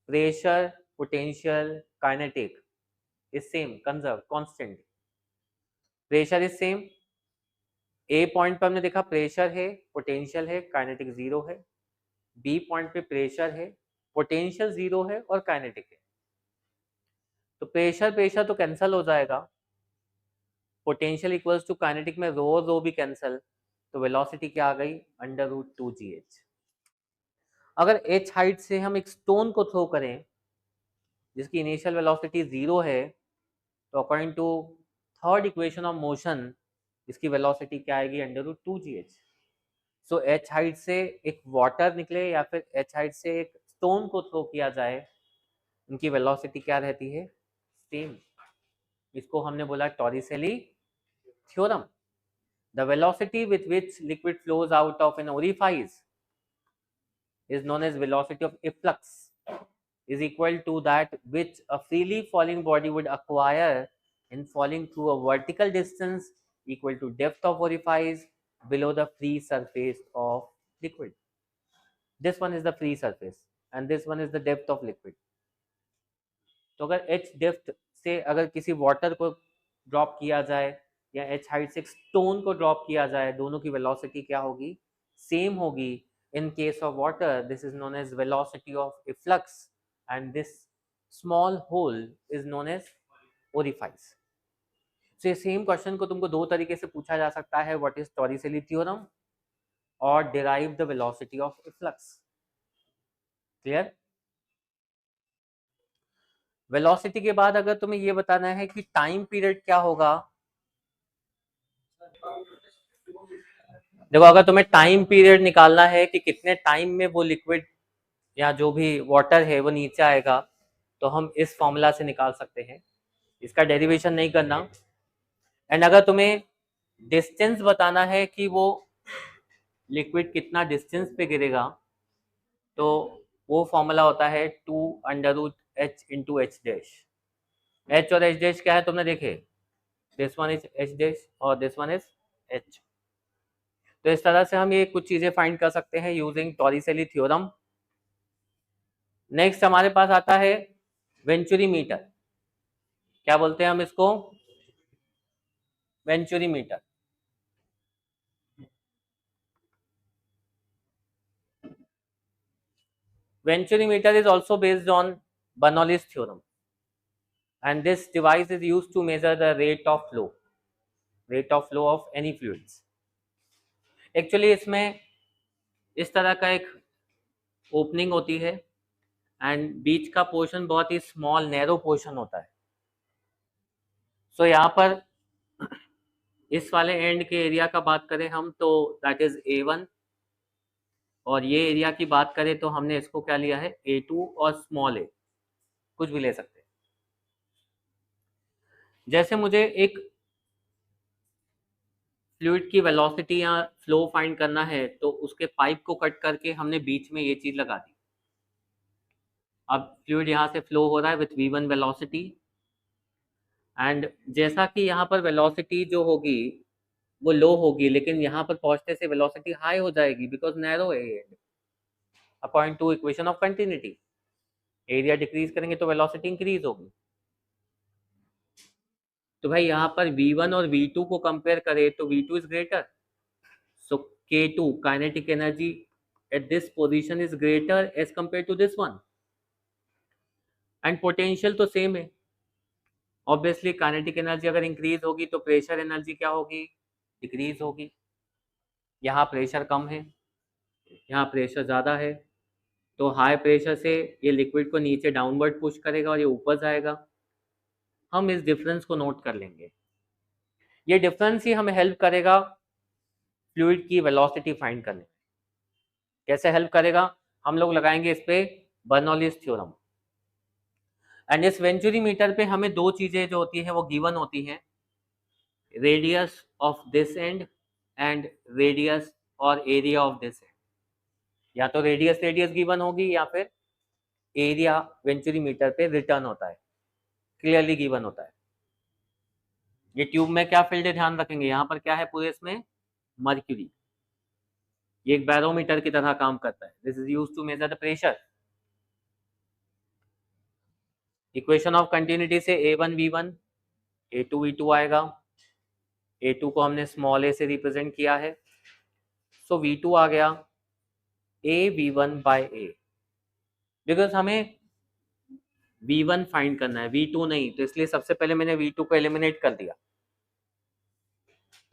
pressure, potential, kinetic is same, conserve, constant. Pressure is same, A point पर हमने देखा प्रेशर है, पोटेंशियल है, काइनेटिक 0 है। बी पॉइंट पे प्रेशर है, पोटेंशियल 0 है और काइनेटिक है। तो प्रेशर प्रेशर तो कैंसल हो जाएगा, पोटेंशियल इक्वल्स टू काइनेटिक में रो भी कैंसल, तो वेलोसिटी क्या आ गई, √2gh। अगर h हाइट से हम एक स्टोन को थ्रो करें जिसकी इनिशियल वेलोसिटी 0 है, तो according to third equation of motion इसकी वेलोसिटी क्या आएगी, √2gh। सो h हाइट से एक वाटर निकले या फिर h हाइट से एक स्टोन को थ्रो किया जाए, उनकी वेलोसिटी क्या रहती है, सेम। इसको हमने बोला टॉरिसेली theorem. The velocity with which liquid flows out of an orifice is known as velocity of efflux, is equal to that which a freely falling body would acquire in falling through a vertical distance equal to depth of orifice below the free surface of liquid. This one is the free surface and this one is the depth of liquid. तो अगर h depth से अगर किसी water को drop किया जाए या h height से स्टोन को ड्रॉप किया जाए, दोनों की वेलोसिटी क्या होगी, सेम होगी। In case of water this is known as velocity of efflux and this small hole is known as orifice. तो सेम क्वेश्चन को तुमको दो तरीके से पूछा जा सकता है, व्हाट इज टॉरिसेली थ्योरम और derive the velocity of efflux. Clear. Velocity के बाद अगर तुम्हें ये बताना है कि टाइम पीरियड क्या होगा, देखो अगर तुम्हें टाइम पीरियड निकालना है कि कितने टाइम में वो लिक्विड या जो भी वाटर है वो नीचे आएगा, तो हम इस फॉर्मूला से निकाल सकते हैं, इसका डेरिवेशन नहीं करना। एंड अगर तुम्हें डिस्टेंस बताना है कि वो लिक्विड कितना डिस्टेंस पे गिरेगा, तो वो फॉर्मूला होता है 2 √h into H dash. H और एच डैश क्या है तुमने देखे, this one is H dash और दिस वन इज एच। तो इस तरह से हम ये कुछ चीजें फाइंड कर सकते हैं यूजिंग टॉरिसेली थ्योरम। नेक्स्ट हमारे पास आता है वेंचुरी मीटर। क्या बोलते हैं हम इसको, venturi meter. Venturi meter is also based on Bernoulli's theorem, and this device is used to measure the rate of flow of any fluids. Actually इसमें इस तरह का एक ओपनिंग होती है एंड बीच का पोर्शन बहुत ही स्मॉल नैरो पोर्शन होता है। सो यहाँ पर इस वाले एंड के एरिया का बात करें हम तो दैट इज A1, और ये एरिया की बात करें तो हमने इसको क्या लिया है A2 और स्मॉल a, कुछ भी ले सकते हैं। जैसे मुझे एक फ्लूइड की वेलोसिटी या फ्लो फाइंड करना है तो उसके पाइप को कट करके हमने बीच में ये चीज लगा दी। अब फ्लूइड यहाँ से फ्लो हो रहा है विथ v1 वेलोसिटी, एंड जैसा कि यहाँ पर वेलोसिटी जो होगी वो लो होगी, लेकिन यहाँ पर पहुंचने से वेलोसिटी हाई हो जाएगी बिकॉज नैरो है ये, according to equation of continuity. Area decrease करेंगे तो वेलोसिटी इंक्रीज होगी। तो भाई यहाँ पर v1 और v2 को कंपेयर करें तो v2 is greater, so k2 kinetic energy at this position is greater as compared to this one, and potential तो सेम है। ऑब्वियसली काइनेटिक एनर्जी अगर इंक्रीज होगी तो प्रेशर एनर्जी क्या होगी, डिक्रीज होगी। यहाँ प्रेशर कम है, यहाँ प्रेशर ज़्यादा है, तो हाई प्रेशर से ये लिक्विड को नीचे डाउनवर्ड पुश करेगा और ये ऊपर जाएगा। हम इस डिफरेंस को नोट कर लेंगे, ये डिफरेंस ही हमें हेल्प करेगा फ्लूइड की वेलोसिटी फाइंड करने में। कैसे हेल्प करेगा, हम लोग लगाएंगे इस पे बर्नौलीज थ्योरम। एंड इस वेंचुरी मीटर पे हमें दो चीजें जो होती है वो गिवन होती हैं, radius of this and and radius और एरिया ऑफ दिस एंड। या तो रेडियस गिवन होगी या फिर एरिया वेंचुरी मीटर पे रिटर्न होता है, क्लियरली गिवन होता है। ये ट्यूब में क्या फील्ड है ध्यान रखेंगे, यहाँ पर क्या है पूरे इसमें मर्क्यूरी, ये एक बैरोमीटर की तरह काम करता है। This is used to measure the pressure. Equation of continuity से A1 V1 A2 V2 आएगा। A2 को हमने स्मॉल a से रिप्रेजेंट किया है, सो V2 आ गया A V1 bye A, because हमें V1 फाइंड करना है V2 नहीं, तो इसलिए सबसे पहले मैंने V2 को एलिमिनेट कर दिया।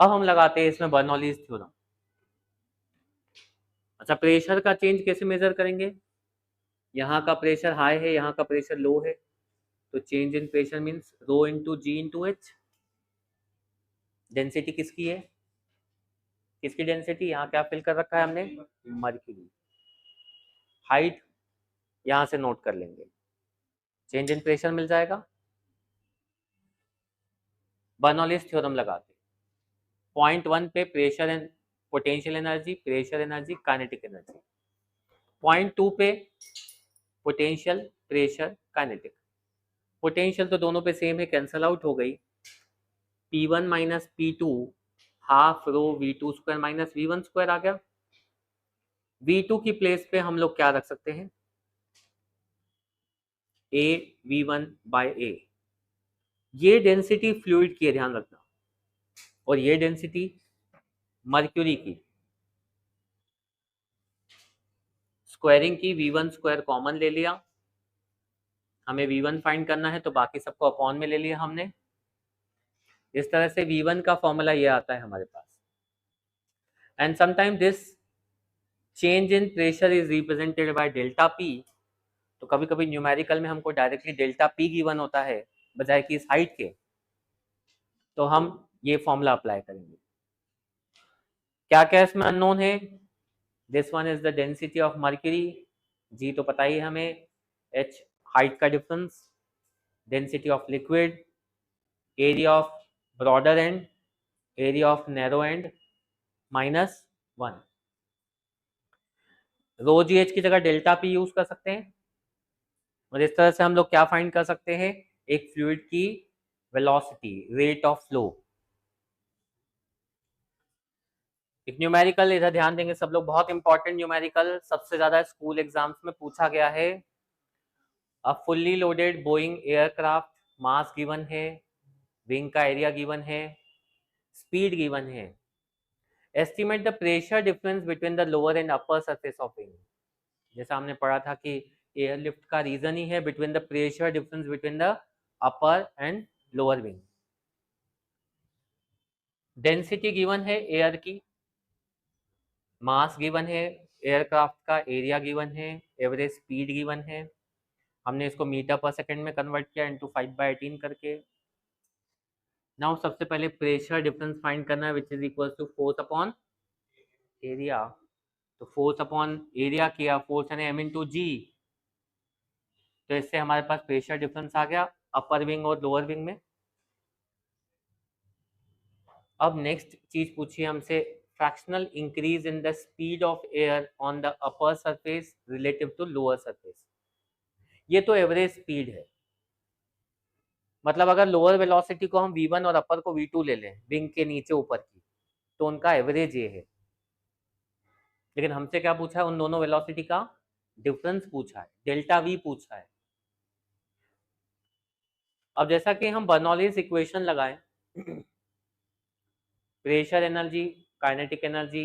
अब हम लगाते हैं इसमें बर्नौलीज थ्योरम। अच्छा, प्रेशर का चेंज कैसे मेजर करेंगे, यहाँ का प्रेशर हाई है, यहाँ का प्रेशर लो है, तो change in pressure means rho into g into h. Density किसकी है, किसकी डेंसिटी, यहाँ क्या फिल कर रखा है हमने, मर्क्यूरी। हाइट यहाँ से नोट कर लेंगे, चेंज इन प्रेशर मिल जाएगा। बर्नौलीज थ्योरम लगाते, पॉइंट 1 पे pressure and potential energy, pressure energy, kinetic energy. Point 2 पे पोटेंशियल, प्रेशर, काइनेटिक। पोटेंशियल तो दोनों पे सेम है, कैंसल आउट हो गई। P1 minus P2 half rho V2 square minus V1 square आ गया। V2 की प्लेस पे हम लोग क्या रख सकते हैं, A V1 बाय A। ये डेंसिटी फ्लूइड की है ध्यान रखना, और ये डेंसिटी मर्क्यूरी की। स्क्वायरिंग की, V1 स्क्वायर कॉमन ले लिया, हमें V1 फाइंड करना है तो बाकी सबको अपॉन में ले लिया हमने। इस तरह से V1 का फॉर्मूला ये आता है हमारे पास। And sometime this change in pressure is represented by delta P, तो कभी कभी न्यूमेरिकल में हमको डायरेक्टली डेल्टा पी गिवन होता है बजाय कि इस हाइट के, तो हम ये फॉर्मूला अप्लाई करेंगे। क्या क्या इसमें अननोन है? This one is the density of mercury, g तो पता ही हमें, एच हाइट का difference, density of liquid, area of broader end, area of narrow end, -1। Rho ji h की जगह डेल्टा पी यूज कर सकते हैं, और इस तरह से हम लोग क्या फाइंड कर सकते हैं? एक फ्लूइड की वेलोसिटी, रेट ऑफ फ्लो। एक न्यूमेरिकल इधर ध्यान देंगे सब लोग, बहुत इंपॉर्टेंट न्यूमेरिकल, सबसे ज्यादा स्कूल एग्जाम्स में पूछा गया है। A fully loaded Boeing aircraft, mass given है, विंग का एरिया गिवन है, स्पीड गिवन है। Estimate the pressure difference between the lower and upper surface of wing. जैसा हमने पढ़ा था कि एयरलिफ्ट का रीजन ही है between the pressure difference between the upper and lower wing. Density given है एयर की, मास गिवन है, एयरक्राफ्ट का एरिया गिवन है, एवरेज स्पीड गिवन है। हमने इसको मीटर पर सेकंड में कन्वर्ट किया इनटू 5/18 करके। नाउ सबसे पहले प्रेशर डिफरेंस फाइंड करना है, which is equal to force upon area. तो फोर्स अपॉन एरिया किया, फोर्स यानी m इंटू जी, तो इससे हमारे पास प्रेशर डिफरेंस आ गया अपर विंग और लोअर विंग में। अब नेक्स्ट चीज पूछिए हमसे, fractional increase in the speed of air on the upper surface relative to lower surface. ये तो एवरेज स्पीड है, मतलब अगर लोअर वेलोसिटी को हम v1 और अपर को v2 ले लें, विंग के नीचे ऊपर की, तो उनका एवरेज ये है। लेकिन हमसे क्या पूछा है? उन दोनों वेलोसिटी का डिफरेंस पूछा है, डेल्टा वी पूछा है। अब जैसा कि हम बर्नौलीज इक्वेशन लगाएं, pressure energy, kinetic energy,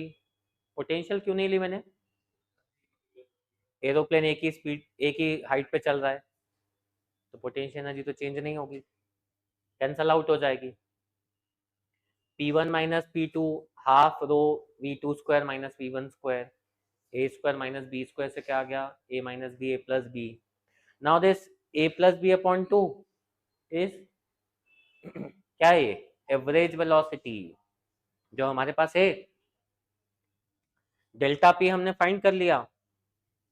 potential क्यों नहीं ली मैंने? एरोप्लेन एक ही स्पीड, एक ही हाइट पे चल रहा है, तो पोटेंशियल एनर्जी तो चेंज नहीं होगी, कैंसल आउट हो जाएगी। P1 minus P2 half rho V2 square minus V1 square, A square minus B square से क्या आ गया? a minus B, A plus B. Now this a plus B upon 2 is क्या है? एवरेज वेलोसिटी जो हमारे पास है। डेल्टा पी हमने फाइंड कर लिया,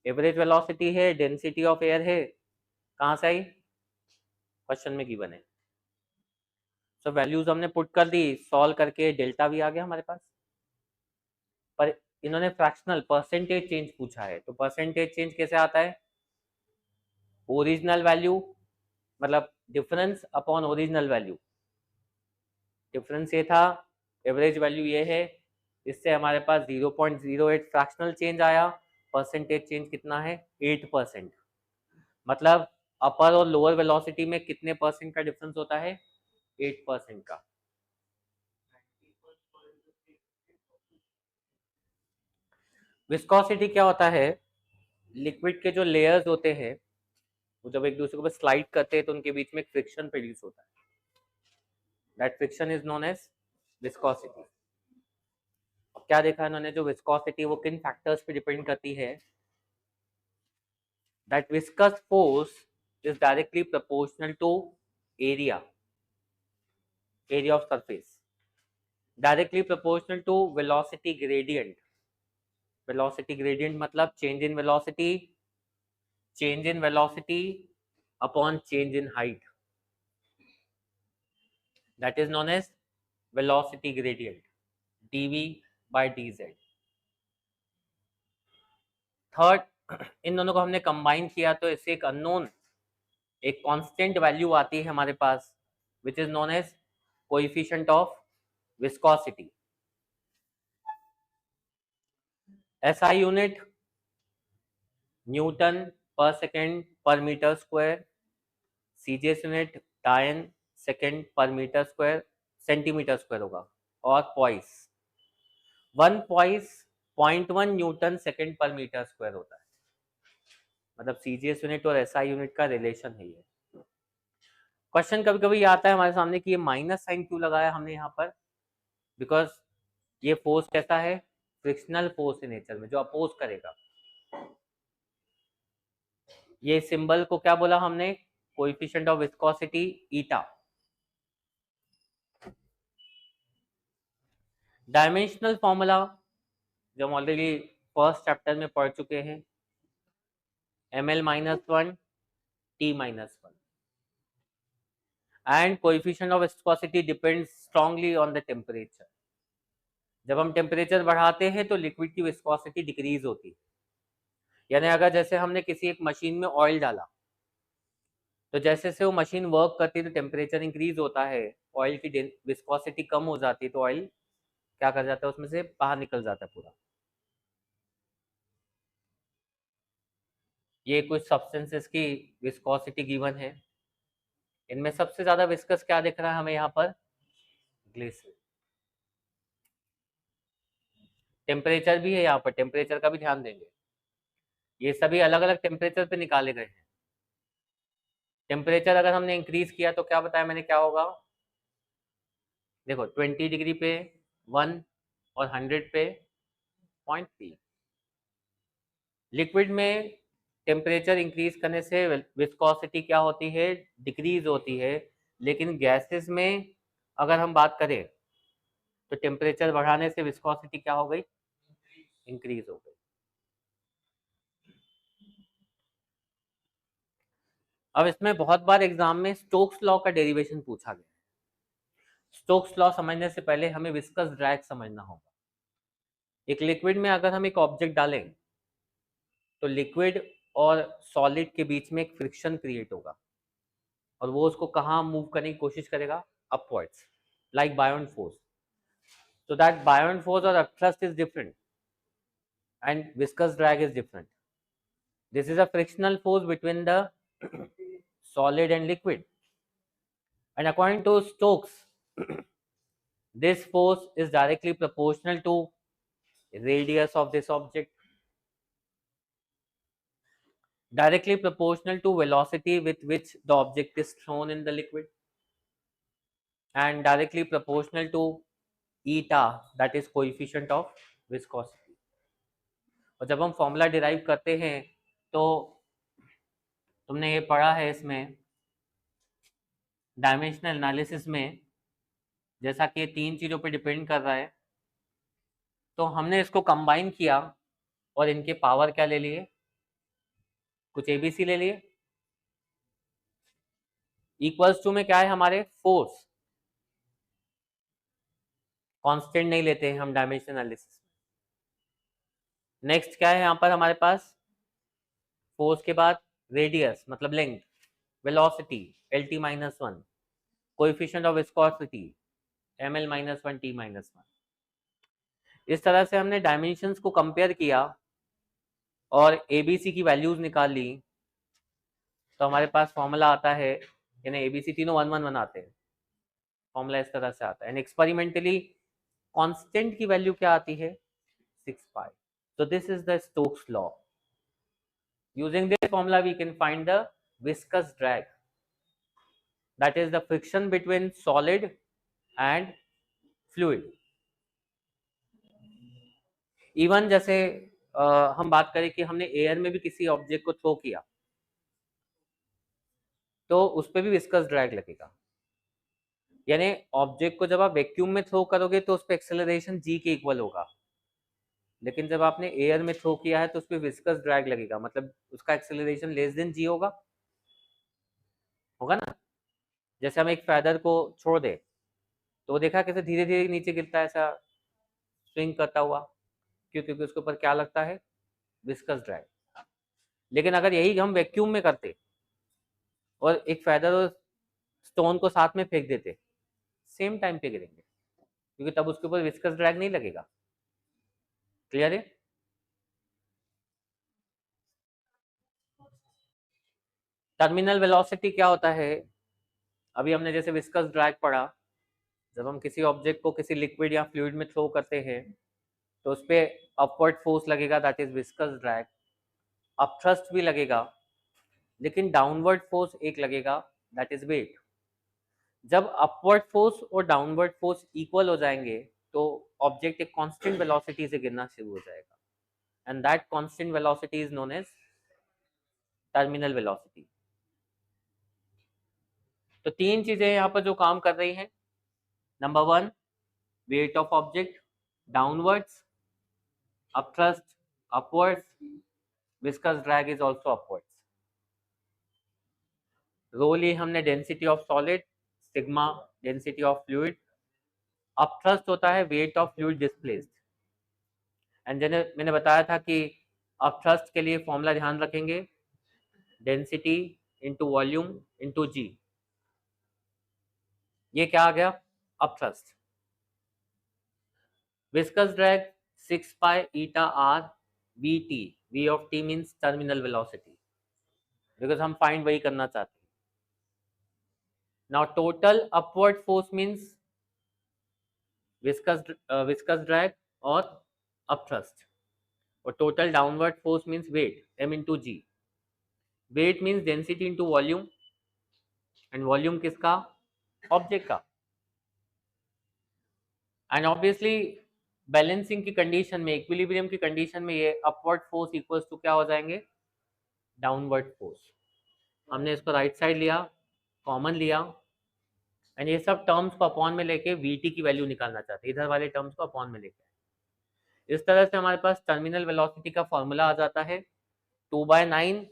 एवरेज वेलोसिटी है, डेंसिटी ऑफ एयर है, कहाँ से आई? क्वेश्चन में गिवन है। सो वैल्यूज हमने पुट कर दी, सॉल्व करके डेल्टा भी आ गया हमारे पास। पर इन्होंने फ्रैक्शनल परसेंटेज चेंज पूछा है, तो परसेंटेज चेंज कैसे आता है? ओरिजिनल वैल्यू मतलब difference upon original value. Difference ये था, एवरेज वैल्यू ये है, इससे हमारे पास 0.08 फ्रैक्शनल चेंज आया। परसेंटेज चेंज कितना है? 8%। मतलब अपर और लोअर वेलोसिटी में कितने परसेंट का डिफरेंस होता है? 8% का। विस्कोसिटी क्या होता है? लिक्विड के जो लेयर्स होते हैं वो जब एक दूसरे को स्लाइड करते हैं तो उनके बीच में एक फ्रिक्शन प्रोड्यूस होता है, that friction is known as viscosity. क्या देखा इन्होंने? जो विस्कोसिटी वो किन फैक्टर्स पे डिपेंड करती है? That viscous force is directly proportional to area, area of surface, directly proportional to velocity gradient. Velocity gradient मतलब change in velocity, change in velocity upon change in height, that is known as velocity gradient, dv by dz। Third, इन दोनों को हमने combine किया तो इससे एक unknown, एक कांस्टेंट वैल्यू आती है हमारे पास, which is known as coefficient of viscosity. SI unit newton per second per metre square, CGS unit dyne second per metre square, centimetre square होगा, और poise 1 poise 0.1 newton second per metre square होता है। मतलब CGS unit और SI unit का relation है ये। Question कभी कभी आता है हमारे सामने कि ये माइनस साइन क्यों लगाया हमने यहाँ पर? बिकॉज ये फोर्स कैसा है? फ्रिक्शनल फोर्स है नेचर में, जो अपोज करेगा। ये सिंबल को क्या बोला हमने, coefficient of viscosity eta. Dimensional formula जो हम ऑलरेडी फर्स्ट चैप्टर में पढ़ चुके हैं, ml-1 t-1, and coefficient of viscosity depends strongly on the temperature. जब हम टेम्परेचर बढ़ाते हैं तो लिक्विड की विस्कोसिटी डिक्रीज होती है, यानी अगर जैसे हमने किसी एक मशीन में ऑयल डाला तो जैसे से वो मशीन वर्क करती है तो टेम्परेचर इंक्रीज होता है, ऑयल की विस्कोसिटी कम हो जाती है, तो ऑयल क्या कर जाता है, उसमें से बाहर निकल जाता है पूरा। ये कुछ सब्सटेंसेस की विस्कोसिटी गिवन है, इनमें सबसे ज्यादा विस्कस क्या दिख रहा है हमें यहाँ पर, ग्लिसरीन। टेम्परेचर भी है यहाँ पर, टेम्परेचर का भी ध्यान देंगे, ये सभी अलग अलग टेम्परेचर पे निकाले गए हैं। टेम्परेचर अगर हमने इंक्रीज किया तो क्या बताया मैंने, क्या होगा, देखो 20 डिग्री पे 1 और 100 पे 0.3। लिक्विड में टेम्परेचर इंक्रीज करने से विस्कोसिटी क्या होती है, डिक्रीज होती है, लेकिन गैसेस में अगर हम बात करें तो टेम्परेचर बढ़ाने से विस्कोसिटी क्या हो गई, इंक्रीज हो गई। अब इसमें बहुत बार एग्जाम में स्टोक्स लॉ का डेरिवेशन पूछा गया। स्टोक्स लॉ समझने से पहले हमें विस्कस ड्रैग समझना होगा। एक लिक्विड में अगर हम एक ऑब्जेक्ट डालें तो लिक्विड और सॉलिड के बीच में एक फ्रिक्शन क्रिएट होगा और वो उसको कहाँ मूव करने की कोशिश करेगा, upwards, like buoyant force. So that buoyant force or upthrust is different and viscous drag is different. This is a frictional force between the solid and liquid. And according to Stokes, this force is directly proportional to radius of this object, directly proportional to velocity with which the object is thrown in the liquid, and directly proportional to eta, that is coefficient of viscosity. और जब हम formula derive करते हैं तो तुमने ये पढ़ा है इसमें डायमेंशनल एनालिसिस में, जैसा कि ये 3 चीज़ों पे डिपेंड कर रहा है, तो हमने इसको कंबाइन किया और इनके पावर क्या ले लिए, कुछ एबीसी ले लिए। इक्वल्स टू में क्या है हमारे, फोर्स, कांस्टेंट नहीं लेते हैं हम डायमेंशनल एनालिसिस में। नेक्स्ट क्या है यहाँ पर हमारे पास, फोर्स के बाद रेडियस मतलब length, velocity LT-1, coefficient of viscosity ML-1 T-1। इस तरह से हमने डायमेंशंस को कंपेयर किया और एबीसी की वैल्यूज निकाल ली, तो हमारे पास फॉर्मूला आता है, यानी एबीसी तीनों 1 1 1 आते हैं, फॉर्मूला इस तरह से आता है। एंड एक्सपेरिमेंटली कांस्टेंट की वैल्यू क्या आती है, 6 पाई। So this is the Stokes law. Using this formula we can find the viscous drag, that is the friction between solid and fluid. Even जैसे हम बात करें कि हमने एयर में भी किसी ऑब्जेक्ट को थ्रो किया तो उस पर भी विस्कस ड्रैग लगेगा, यानी ऑब्जेक्ट को जब आप वैक्यूम में थ्रो करोगे तो उस पर एक्सेलरेशन जी के इक्वल होगा, लेकिन जब आपने एयर में थ्रो किया है तो उस पर विस्कस ड्रैग लगेगा, मतलब उसका एक्सेलरेशन लेस देन जी होगा ना। जैसे हम एक फेदर को छोड़ दे तो वो देखा कैसे धीरे धीरे नीचे गिरता है, ऐसा स्विंग करता हुआ, क्यों, क्योंकि उसके ऊपर क्या लगता है, विस्कस ड्रैग। लेकिन अगर यही हम वैक्यूम में करते और एक फेदर और स्टोन को साथ में फेंक देते, सेम टाइम पे गिरेंगे, क्योंकि तब उसके ऊपर विस्कस ड्रैग नहीं लगेगा। क्लियर है। टर्मिनल वेलोसिटी क्या होता है, अभी हमने जैसे विस्कस ड्रैग पढ़ा, जब हम किसी ऑब्जेक्ट को किसी लिक्विड या फ्लूइड में थ्रो करते हैं तो उस पर अपवर्ड फोर्स लगेगा, that is viscous drag. Upthrust भी लगेगा, लेकिन डाउनवर्ड फोर्स एक लगेगा, दैट इज वेट। जब अपवर्ड फोर्स और डाउनवर्ड फोर्स इक्वल हो जाएंगे तो ऑब्जेक्ट एक कांस्टेंट वेलोसिटी से गिरना शुरू हो जाएगा, and that constant velocity is known as terminal velocity. तो तीन चीजें यहाँ पर जो काम कर रही हैं, number one weight of object downwards, upthrust upwards, viscous drag is also upwards. Rho ली हमने density of solid, sigma density of fluid, upthrust होता है weight of fluid displaced. And मैंने बताया था कि अपथ्रस्ट के लिए फॉर्मूला ध्यान रखेंगे, density into volume into g. ये क्या आ गया, upthrust. Viscous drag 6 pi eta r v t, v of t means terminal velocity, because हम फाइंड वही करना चाहते हैं। Now total upward force means viscous drag और अपथ्रस्ट, और total downward force means weight m into g. Weight means density into volume, and volume किसका, object का। And obviously balancing की कंडीशन में, इक्विलिब्रियम की कंडीशन में, ये अपवर्ड फोर्स इक्वल्स टू क्या हो जाएंगे, डाउनवर्ड फोर्स। हमने इसको राइट साइड लिया, कॉमन लिया, एंड ये सब टर्म्स को अपॉन में लेके वीटी की वैल्यू निकालना चाहते हैं, इधर वाले टर्म्स को अपॉन में लेके। इस तरह से हमारे पास टर्मिनल वेलोसिटी का फॉर्मूला आ जाता है 2/9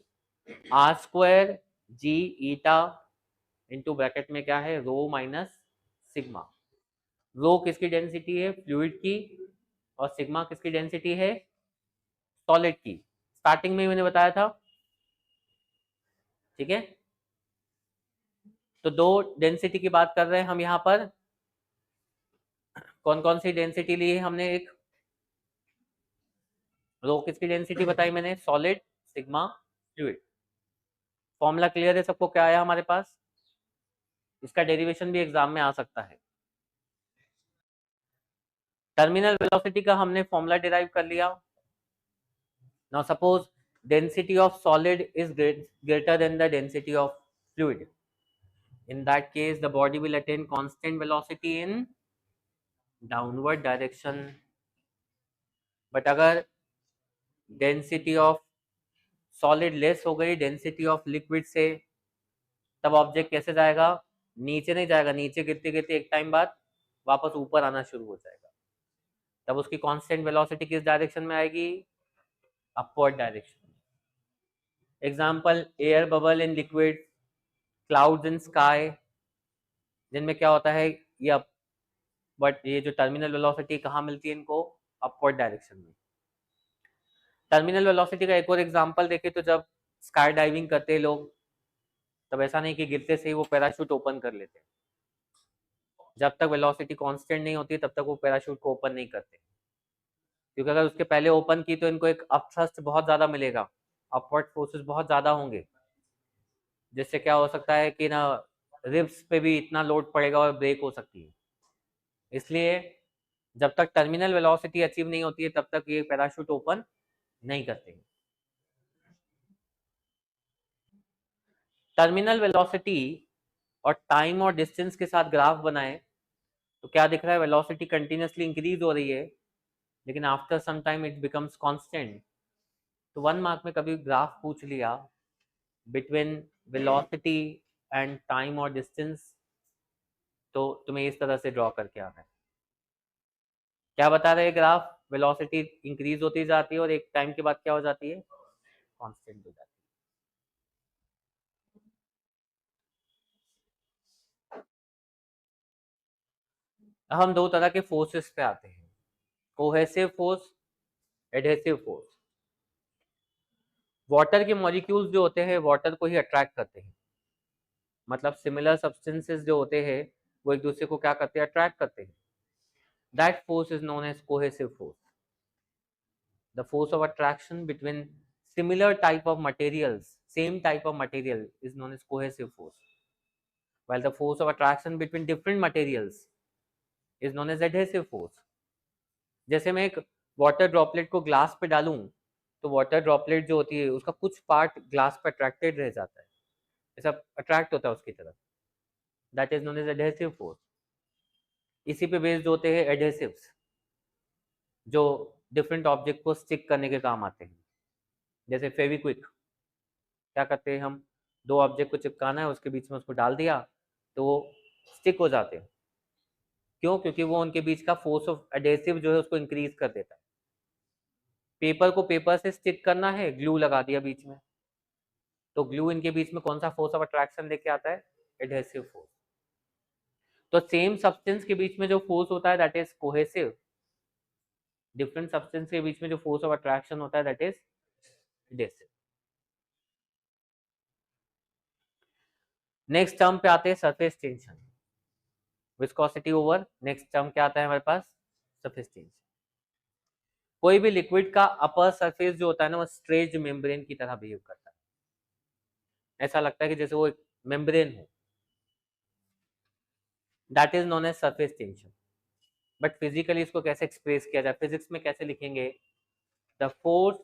r square g eta into bracket में क्या है, रो माइनस सिग्मा। रो किसकी डेंसिटी है, फ्लूइड की, और सिग्मा किसकी डेंसिटी है, सॉलिड की। स्टार्टिंग में मैंने बताया था, ठीक है। तो दो डेंसिटी की बात कर रहे हैं हम यहाँ पर। कौन कौन सी डेंसिटी ली है हमने, एक रो किसकी डेंसिटी बताई मैंने, solid, sigma, fluid. Formula clear है सबको, क्या आया हमारे पास, इसका डेरिवेशन भी एग्जाम में आ सकता है। टर्मिनल वेलोसिटी का हमने फॉर्मूला डिराइव कर लिया। Now suppose density of solid is greater then the density of fluid, in that case the body will attain constant velocity in downward direction. but अगर density of solid less हो गई density of liquid से, तब object कैसे जाएगा, नीचे नहीं जाएगा, नीचे गिरते गिरते एक टाइम बाद वापस ऊपर आना शुरू हो जाएगा। तब उसकी कांस्टेंट वेलोसिटी किस डायरेक्शन में आएगी, upward direction. Example air bubble in liquid, clouds in sky, जिनमें क्या होता है ये बट ये जो टर्मिनल वेलोसिटी कहाँ मिलती है इनको, अपवर्ड डायरेक्शन में। टर्मिनल वेलोसिटी का एक और एग्जांपल देखें तो जब स्काई डाइविंग करते हैं लोग, तब ऐसा नहीं कि गिरते से ही वो पैराशूट ओपन कर लेते हैं। जब तक वेलोसिटी कांस्टेंट नहीं होती तब तक वो पैराशूट को ओपन नहीं करते, क्योंकि अगर उसके पहले ओपन की तो इनको एक अपथ्रस्ट बहुत ज़्यादा मिलेगा, अपवर्ड फोर्सेस बहुत ज़्यादा होंगे, जिससे क्या हो सकता है कि ना रिब्स पे भी इतना लोड पड़ेगा और ब्रेक हो सकती है। इसलिए जब तक टर्मिनल वेलोसिटी अचीव नहीं होती है तब तक ये पैराशूट ओपन नहीं करते हैं। टर्मिनल वेलोसिटी और टाइम और डिस्टेंस के साथ ग्राफ बनाए तो क्या दिख रहा है, वेलोसिटी कंटिन्यूसली इंक्रीज हो रही है, लेकिन after some time it becomes constant. तो 1 मार्क में कभी ग्राफ पूछ लिया बिटवीन वेलोसिटी एंड टाइम और डिस्टेंस, तो तुम्हें इस तरह से ड्रॉ करके आना है। क्या बता रहे हैं ग्राफ, वेलोसिटी इंक्रीज होती जाती है और एक टाइम के बाद क्या हो जाती है, कांस्टेंट हो जाती है। हम दो तरह के फोर्सेस पे आते हैं, cohesive force, adhesive force. Water के मॉलिक्यूल्स जो होते हैं वाटर को ही अट्रैक्ट करते हैं, मतलब सिमिलर सब्सटेंसेस जो होते हैं वो एक दूसरे को क्या करते हैं, अट्रैक्ट करते हैं। That force is known as cohesive force. The force of attraction between similar type of materials, same type of material is known as cohesive force, while the force of attraction between different materials is known as adhesive force. जैसे मैं एक water droplet को glass पे डालूं तो water droplet जो होती है उसका कुछ पार्ट ग्लास पे अट्रैक्टेड रह जाता है, ऐसा अट्रैक्ट होता है उसकी तरफ, that is known as adhesive force. इसी पे बेस्ड होते हैं एडहेसिव्स, जो डिफरेंट ऑब्जेक्ट को स्टिक करने के काम आते हैं, जैसे फेविक्विक। क्या करते हैं हम, दो ऑब्जेक्ट को चिपकाना है, उसके बीच में उसको डाल दिया तो वो स्टिक हो जाते हैं। क्यों? क्योंकि वो उनके बीच का फोर्स ऑफ एडेसिव जो है उसको इंक्रीज कर देता है। पेपर को पेपर से स्टिक करना है, ग्लू लगा दिया बीच में, तो ग्लू इनके बीच में कौन सा फोर्स ऑफ अट्रैक्शन लेके आता है? Adhesive force. तो सेम सब्सटेंस के बीच में जो फोर्स होता है that is cohesive, different substance के बीच में जो फोर्स ऑफ अट्रैक्शन होता है that is adhesive. Next term पे आते हैं surface tension, viscosity over, next term क्या आता है हमारे पास? Surface tension. कोई भी लिक्विड का अपर सरफेस जो होता है ना वो स्ट्रेच्ड मेम्ब्रेन की तरह बिहेव करता है, ऐसा लगता है कि जैसे वो एक मेम्ब्रेन हो, that is known as surface tension. But physically इसको कैसे एक्सप्रेस किया जाए, फिजिक्स में कैसे लिखेंगे? The force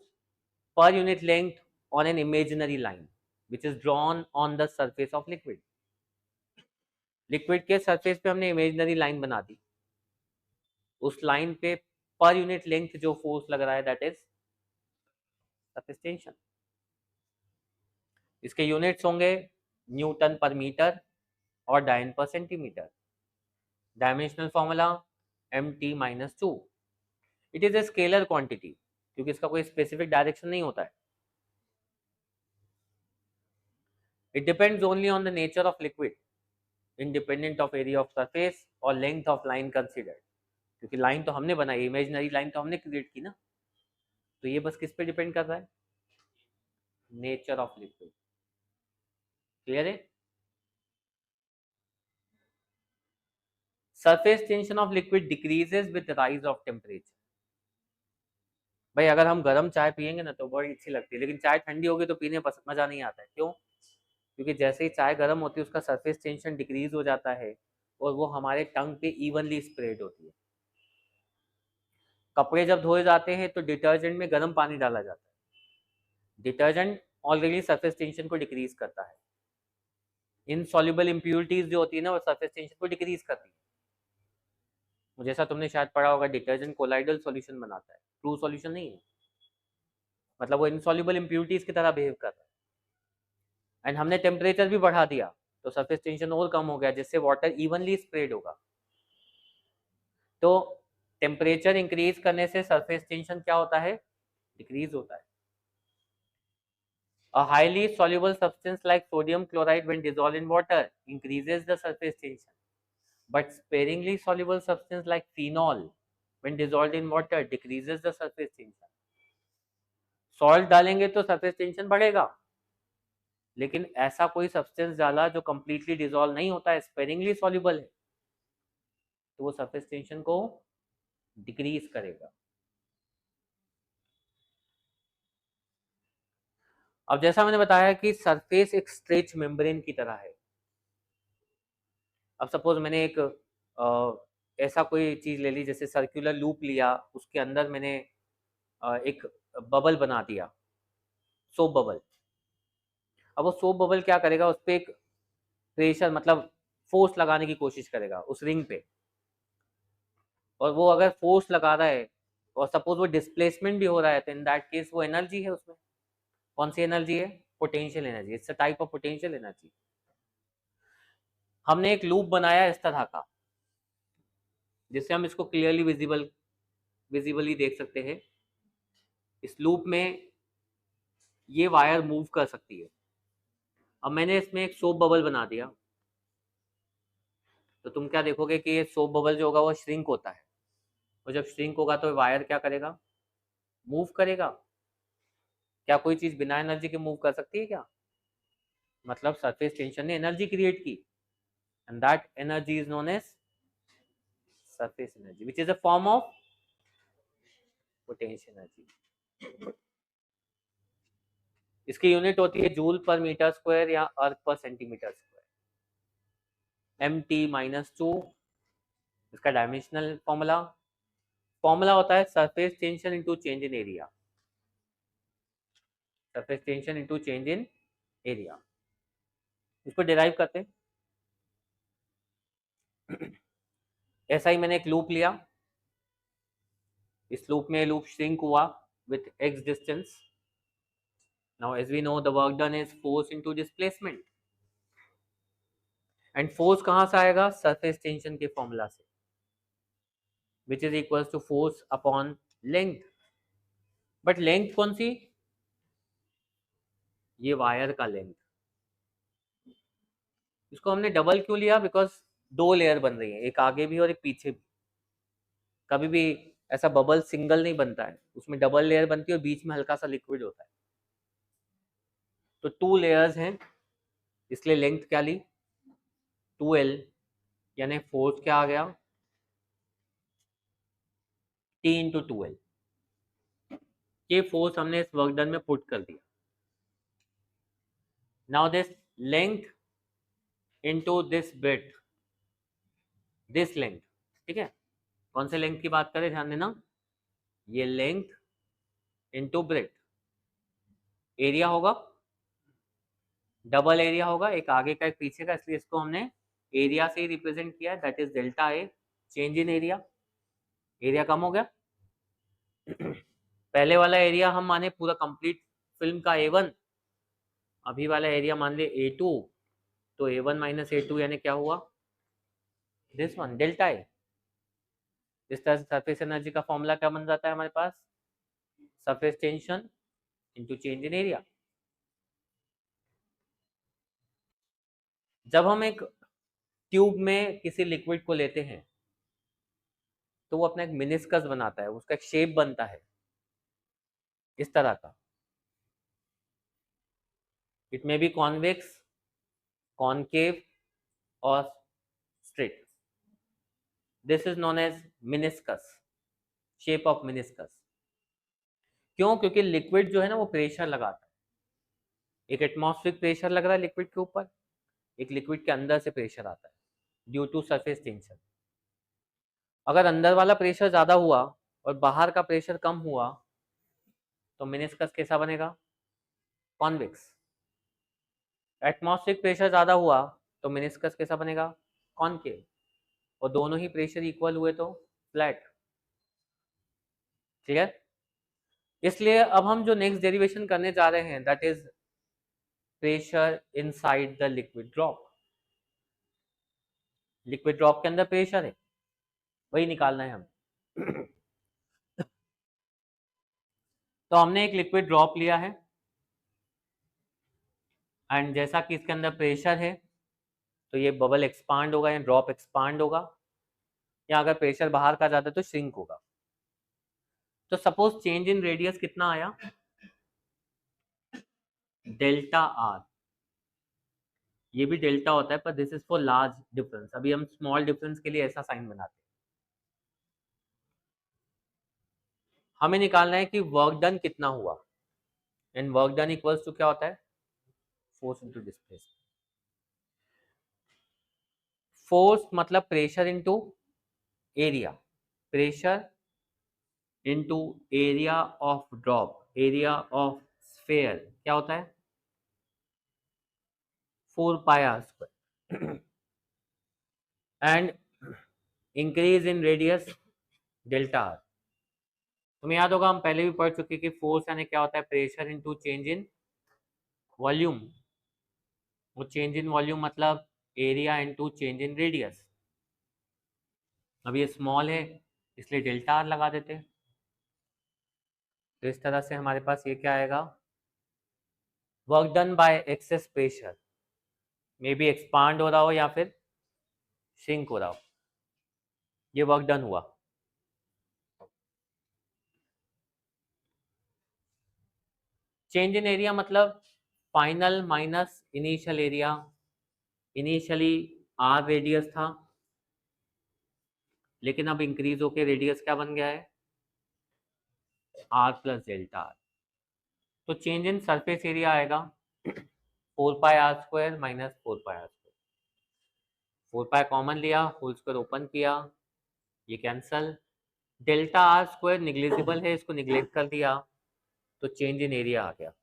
per unit length on an imaginary line which is drawn on the surface of liquid. Liquid के सरफेस पे हमने इमेजिनरी लाइन बना दी, उस लाइन पे पर यूनिट लेंथ जो फोर्स लग रहा है दैट इज सरफेस टेंशन। इसके यूनिट्स होंगे न्यूटन पर मीटर और डायन पर centimetre. Dimensional formula mt-2। It is a scalar quantity क्योंकि इसका कोई स्पेसिफिक डायरेक्शन नहीं होता है। It depends only on the nature of liquid independent of area of surface और लेंथ ऑफ लाइन कंसीडर्ड। क्योंकि लाइन तो हमने बनाई, इमेजिनरी लाइन तो हमने क्रिएट की ना, तो ये बस किस पे डिपेंड कर रहा है? Nature of liquid. क्लियर है? Surface tension of liquid decreases with rise of temperature. भाई अगर हम गर्म चाय पियेंगे ना तो बड़ी अच्छी लगती है, लेकिन चाय ठंडी होगी तो पीने मजा नहीं आता है। क्यों? क्योंकि जैसे ही चाय गर्म होती है उसका सरफेस टेंशन डिक्रीज हो जाता है और वो हमारे टंग पे इवनली स्प्रेड होती है। कपड़े जब धोए जाते हैं तो डिटर्जेंट में गर्म पानी डाला जाता है, डिटर्जेंट ऑलरेडी सरफेस टेंशन को डिक्रीज करता है। इनसॉल्युबल इम्प्योरिटीज जो होती है ना वो सरफेस टेंशन को डिक्रीज करती है। जैसा तुमने शायद पढ़ा होगा डिटर्जेंट कोलाइडल सॉल्यूशन बनाता है, ट्रू सॉल्यूशन नहीं है, मतलब वो इनसॉल्युबल इम्प्योरिटीज की तरह बिहेव करता है। एंड हमने टेम्परेचर भी बढ़ा दिया तो सरफेस टेंशन और कम हो गया, जिससे वाटर इवनली स्प्रेड होगा। तो टेम्परेचर इंक्रीज करने से सरफेस टेंशन क्या होता है? डिक्रीज होता है। A highly soluble substance like sodium chloride when dissolved in water increases the surface tension, but sparingly soluble substance like phenol when dissolved in water decreases the surface tension. Salt डालेंगे तो surface tension बढ़ेगा, लेकिन ऐसा कोई substance डाला जो completely dissolve नहीं होता है, स्पेरिंगली सॉल्युबल है, तो वो सरफेस टेंशन को डिक्रीज करेगा। अब जैसा मैंने बताया कि सरफेस एक स्ट्रेच मेम्ब्रेन की तरह है। अब सपोज मैंने एक ऐसा कोई चीज ले ली, जैसे सर्कुलर लूप लिया, उसके अंदर मैंने एक बबल बना दिया, सोप बबल। अब वो सोप बबल क्या करेगा, उस पर एक प्रेशर मतलब फोर्स लगाने की कोशिश करेगा उस रिंग पे, और वो अगर फोर्स लगा रहा है और सपोज वो डिस्प्लेसमेंट भी हो रहा है तो इन दैट केस वो एनर्जी है उसमें। कौन सी एनर्जी है? Potential energy. It's a type of potential energy. हमने एक लूप बनाया इस तरह का जिससे हम इसको क्लियरली विजिबली देख सकते हैं। इस लूप में ये वायर मूव कर सकती है। अब मैंने इसमें एक सोप बबल बना दिया, तो तुम क्या देखोगे कि ये सोप बबल जो होगा वो श्रिंक होता है, और जब श्रिंक होगा तो वायर क्या करेगा? मूव करेगा। क्या कोई चीज बिना एनर्जी के मूव कर सकती है क्या? मतलब सरफेस टेंशन ने एनर्जी क्रिएट की, and that energy is known as surface energy which is a form of potential energy. इसकी यूनिट होती है जूल पर मीटर स्क्वायर या अर्थ पर सेंटीमीटर स्क्वायर। mt-2 इसका डायमेंशनल फॉर्मूला होता है surface tension into change in area. Surface tension into change in area, इसको डिराइव करते हैं। ऐसा ही मैंने एक लूप लिया, इस लूप में लूप श्रिंक हुआ with x distance, Now as we know the work done is force into displacement, and force कहाँ से आएगा? सरफेस टेंशन के फॉर्मूला से, which is equal to force upon length. But length कौन सी? ये वायर का लेंथ। इसको हमने डबल क्यों लिया? बिकॉज दो लेयर बन रही है, एक आगे भी और एक पीछे भी। कभी भी ऐसा बबल सिंगल नहीं बनता है, उसमें डबल लेयर बनती है और बीच में हल्का सा लिक्विड होता है। तो 2 लेयर्स हैं, इसलिए लेंथ क्या ली? 2L, यानी फोर्स क्या आ गया? T into 2L। ये फोर्स हमने इस वर्क डन में पुट कर दिया। Now this length into this breadth, this length, ठीक है। कौन से लेंथ की बात करें, ध्यान देना, ये लेंथ इंटू ब्रेथ। एरिया होगा, डबल एरिया होगा, एक आगे का एक पीछे का, इसलिए इसको हमने एरिया से ही रिप्रेजेंट किया है, that is delta A, change in area. Area कम हो गया। पहले वाला एरिया हम माने पूरा कंप्लीट फिल्म का A1, अभी वाला एरिया मान ले A2, तो A1 माइनस A2 यानी क्या हुआ? This one, delta A. इस तरह से सरफेस एनर्जी का फॉर्मूला क्या बन जाता है हमारे पास? Surface tension into change in area. जब हम एक ट्यूब में किसी लिक्विड को लेते हैं तो वो अपना एक मिनिस्कस बनाता है, उसका एक शेप बनता है इस तरह का। It may be convex, concave और straight. This is known as meniscus, shape of meniscus. क्यों? क्योंकि लिक्विड जो है ना वो प्रेशर लगाता है। एक एटमॉस्फेरिक प्रेशर लग रहा है लिक्विड के ऊपर, एक लिक्विड के अंदर से प्रेशर आता है ड्यू टू सरफेस टेंशन। अगर अंदर वाला प्रेशर ज्यादा हुआ और बाहर का प्रेशर कम हुआ तो मिनिस्कस कैसा बनेगा? कॉन्वेक्स। एटमॉस्फेरिक प्रेशर ज्यादा हुआ तो मिनिस्कस कैसा बनेगा? कॉनकेव। और दोनों ही प्रेशर इक्वल हुए तो फ्लैट। क्लियर? इसलिए अब हम जो नेक्स्ट डेरिवेशन करने जा रहे हैं that is pressure inside the liquid drop. Liquid drop के अंदर प्रेशर है, वही निकालना है हमें। तो हमने एक लिक्विड ड्रॉप लिया है एंड जैसा कि इसके अंदर प्रेशर है तो ये बबल एक्सपांड होगा या ड्रॉप एक्सपांड होगा, या अगर प्रेशर बाहर का जाता है तो श्रिंक होगा। तो सपोज चेंज इन रेडियस कितना आया? Delta R. ये भी डेल्टा होता है पर this is for large difference, अभी हम स्मॉल डिफरेंस के लिए ऐसा साइन बनाते हैं। हमें निकालना है कि वर्क डन कितना हुआ, and work done equals to क्या होता है? Force into displacement. फोर्स मतलब pressure into area, pressure into area of drop, area of sphere क्या होता है? 4πr²। And increase in radius delta r. तुम्हें याद होगा हम पहले भी पढ़ चुके कि फोर्स यानी क्या होता है? Pressure into change in volume. वो चेंज इन वॉल्यूम मतलब area into change in radius. अब ये स्मॉल है इसलिए डेल्टा आर लगा देते हैं। तो इस तरह से हमारे पास ये क्या आएगा? Work done by excess pressure, may be expand हो रहा हो या फिर श्रिंक हो रहा हो, ये वर्क डन हुआ। चेंज इन एरिया मतलब final minus initial area. Initially r radius था लेकिन अब इंक्रीज होके रेडियस क्या बन गया है? R plus delta r. तो चेंज इन सरफेस एरिया आएगा 4πr² माइनस 4πr²। 4π कॉमन लिया, होल स्क्वायर ओपन किया, ये cancel. Delta r square negligible है, इसको निग्लेक्ट कर दिया तो चेंज इन एरिया आ गया।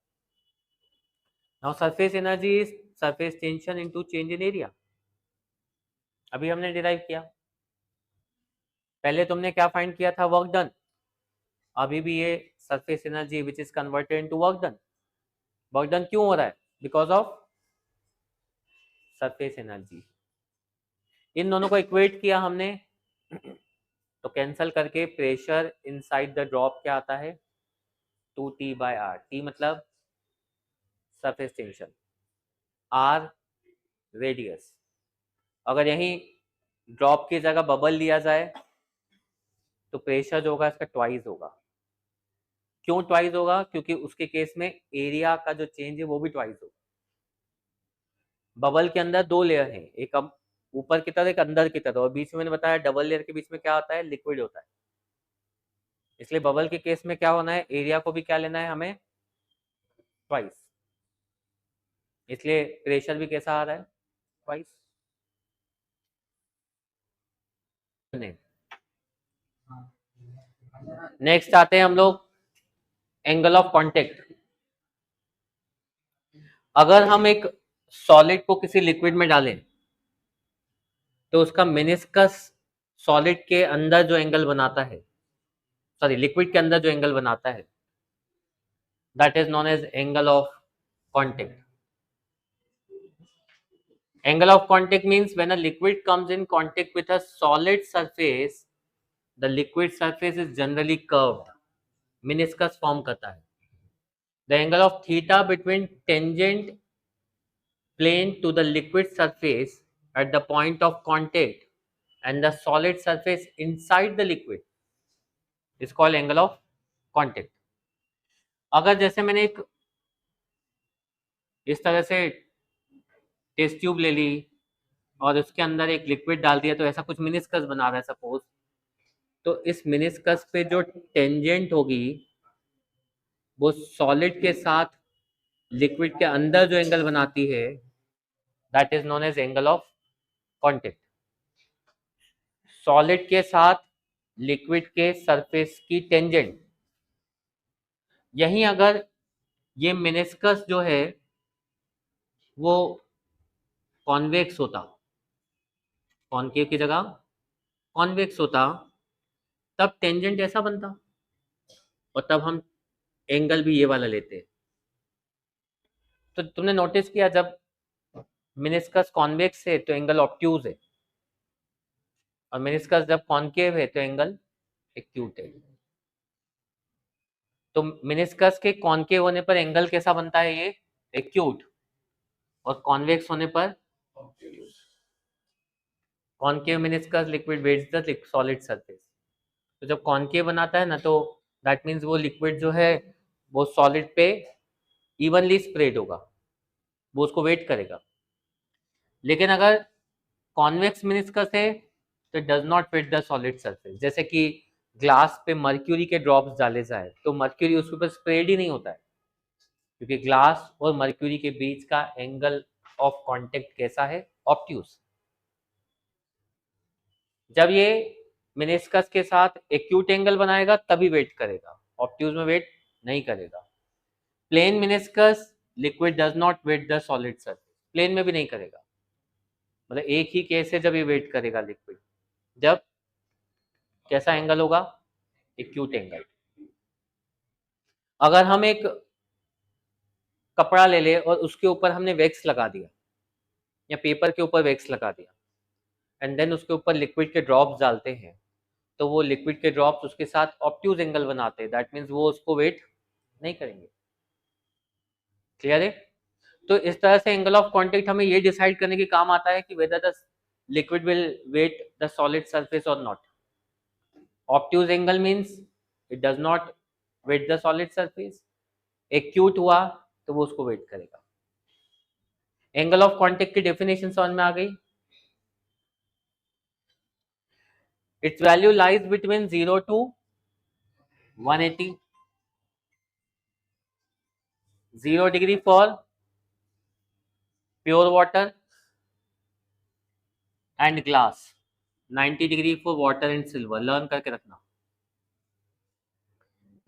Now surface energy is surface tension into change in area. अभी हमने डिराइव किया, पहले तुमने क्या फाइंड किया था? Work done. अभी भी ये surface energy which is converted into work done. Work done क्यों हो रहा है? Because of surface energy. इन दोनों को इक्वेट किया हमने तो कैंसल करके प्रेशर इनसाइड द ड्रॉप क्या आता है? 2T/R। T मतलब सरफेस टेंशन, R रेडियस। अगर यहीं ड्रॉप की जगह बबल लिया जाए तो प्रेशर जो होगा इसका ट्वाइस होगा। क्यों ट्वाइस होगा? क्योंकि उसके केस में एरिया का जो चेंज है वो भी ट्वाइस होगा। बबल के अंदर दो लेयर हैं, एक अब ऊपर की तरफ एक अंदर की तरफ, और बीच में मैंने बताया डबल लेयर के बीच में क्या होता है? लिक्विड होता है। इसलिए बबल के केस में क्या होना है? एरिया को भी क्या लेना है हमें? ट्वाइस। इसलिए प्रेशर भी कैसा आ रहा है? ट्वाइस। नेक्स्ट आते हैं हम लोग एंगल ऑफ कांटेक्ट। अगर हम एक सॉलिड को किसी लिक्विड में डालें तो उसका मेनिस्कस सॉलिड के अंदर जो एंगल बनाता है, सॉरी लिक्विड के अंदर जो एंगल बनाता है, that is known as angle of contact. Angle of contact means when a liquid comes in contact with a solid surface, the liquid surface is generally curved, meniscus form करता है. The angle of theta between tangent plane to the liquid surface at the point of contact and the solid surface inside the liquid is called angle of contact. अगर जैसे मैंने एक इस तरह से test tube ले ली और उसके अंदर एक लिक्विड डाल दिया तो ऐसा कुछ मिनिस्कस बना रहा है सपोज, तो इस मिनिस्कस पे जो टेंजेंट होगी वो सॉलिड के साथ लिक्विड के अंदर जो एंगल बनाती है that is known as angle of contact. Solid के साथ लिक्विड के सरफेस की टेंजेंट, यहीं अगर ये मिनिस्कस जो है वो कॉन्वेक्स होता, कॉनकेव की जगह कॉन्वेक्स होता, तब टेंजेंट ऐसा बनता और तब हम एंगल भी ये वाला लेते। तो तुमने नोटिस किया जब मिनिस्कस कॉन्वेक्स है तो एंगल ऑब्ट्यूज है, और मेनिस्कस जब कॉनकेव है तो एंगल एक्यूट है। तो मेनिस्कस के कॉनकेव होने पर एंगल कैसा बनता है? ये एक्यूट, और कॉन्वेक्स होने पर concave meniscus liquid wets the solid surface. तो जब कॉनकेव बनाता है ना तो दैट मीन्स वो लिक्विड जो है वो सॉलिड पे इवनली स्प्रेड होगा, वो उसको वेट करेगा। लेकिन अगर कॉन्वेक्स मेनिस्कस है तो it does not wet the solid surface. जैसे कि ग्लास पे मर्क्यूरी के ड्रॉप्स डाले जाए तो मर्क्यूरी उसके ऊपर स्प्रेड ही नहीं होता है, क्योंकि ग्लास और मर्क्यूरी के बीच का एंगल ऑफ कांटेक्ट कैसा है? ऑब्ट्यूज। जब ये मेनिस्कस के साथ एक्यूट एंगल बनाएगा तभी वेट करेगा, ऑब्ट्यूज में वेट नहीं करेगा। Plane meniscus liquid does not wet the solid surface, plane में भी नहीं करेगा। मतलब एक ही केस है जब ये वेट करेगा लिक्विड, जब कैसा एंगल होगा? Acute angle. अगर हम एक कपड़ा ले ले और उसके ऊपर हमने वैक्स लगा दिया या पेपर के ऊपर वैक्स लगा दिया एंड देन उसके ऊपर लिक्विड के ड्रॉप्स डालते हैं, तो वो लिक्विड के ड्रॉप्स उसके साथ ऑब्ट्यूज एंगल बनाते हैं, दैट मीन्स वो उसको वेट नहीं करेंगे। क्लियर है? तो इस तरह से एंगल ऑफ कांटेक्ट हमें ये डिसाइड करने के काम आता है कि whether the liquid will wet the solid surface और not. Obtuse angle means it does not wet the solid surface, acute हुआ तो वो उसको वेट करेगा। एंगल ऑफ कांटेक्ट की डेफिनेशन समझ में आ गई? Its value lies between 0 to 180, 0 degree for pure water and glass, 90 degree for water and silver। Learn करके रखना।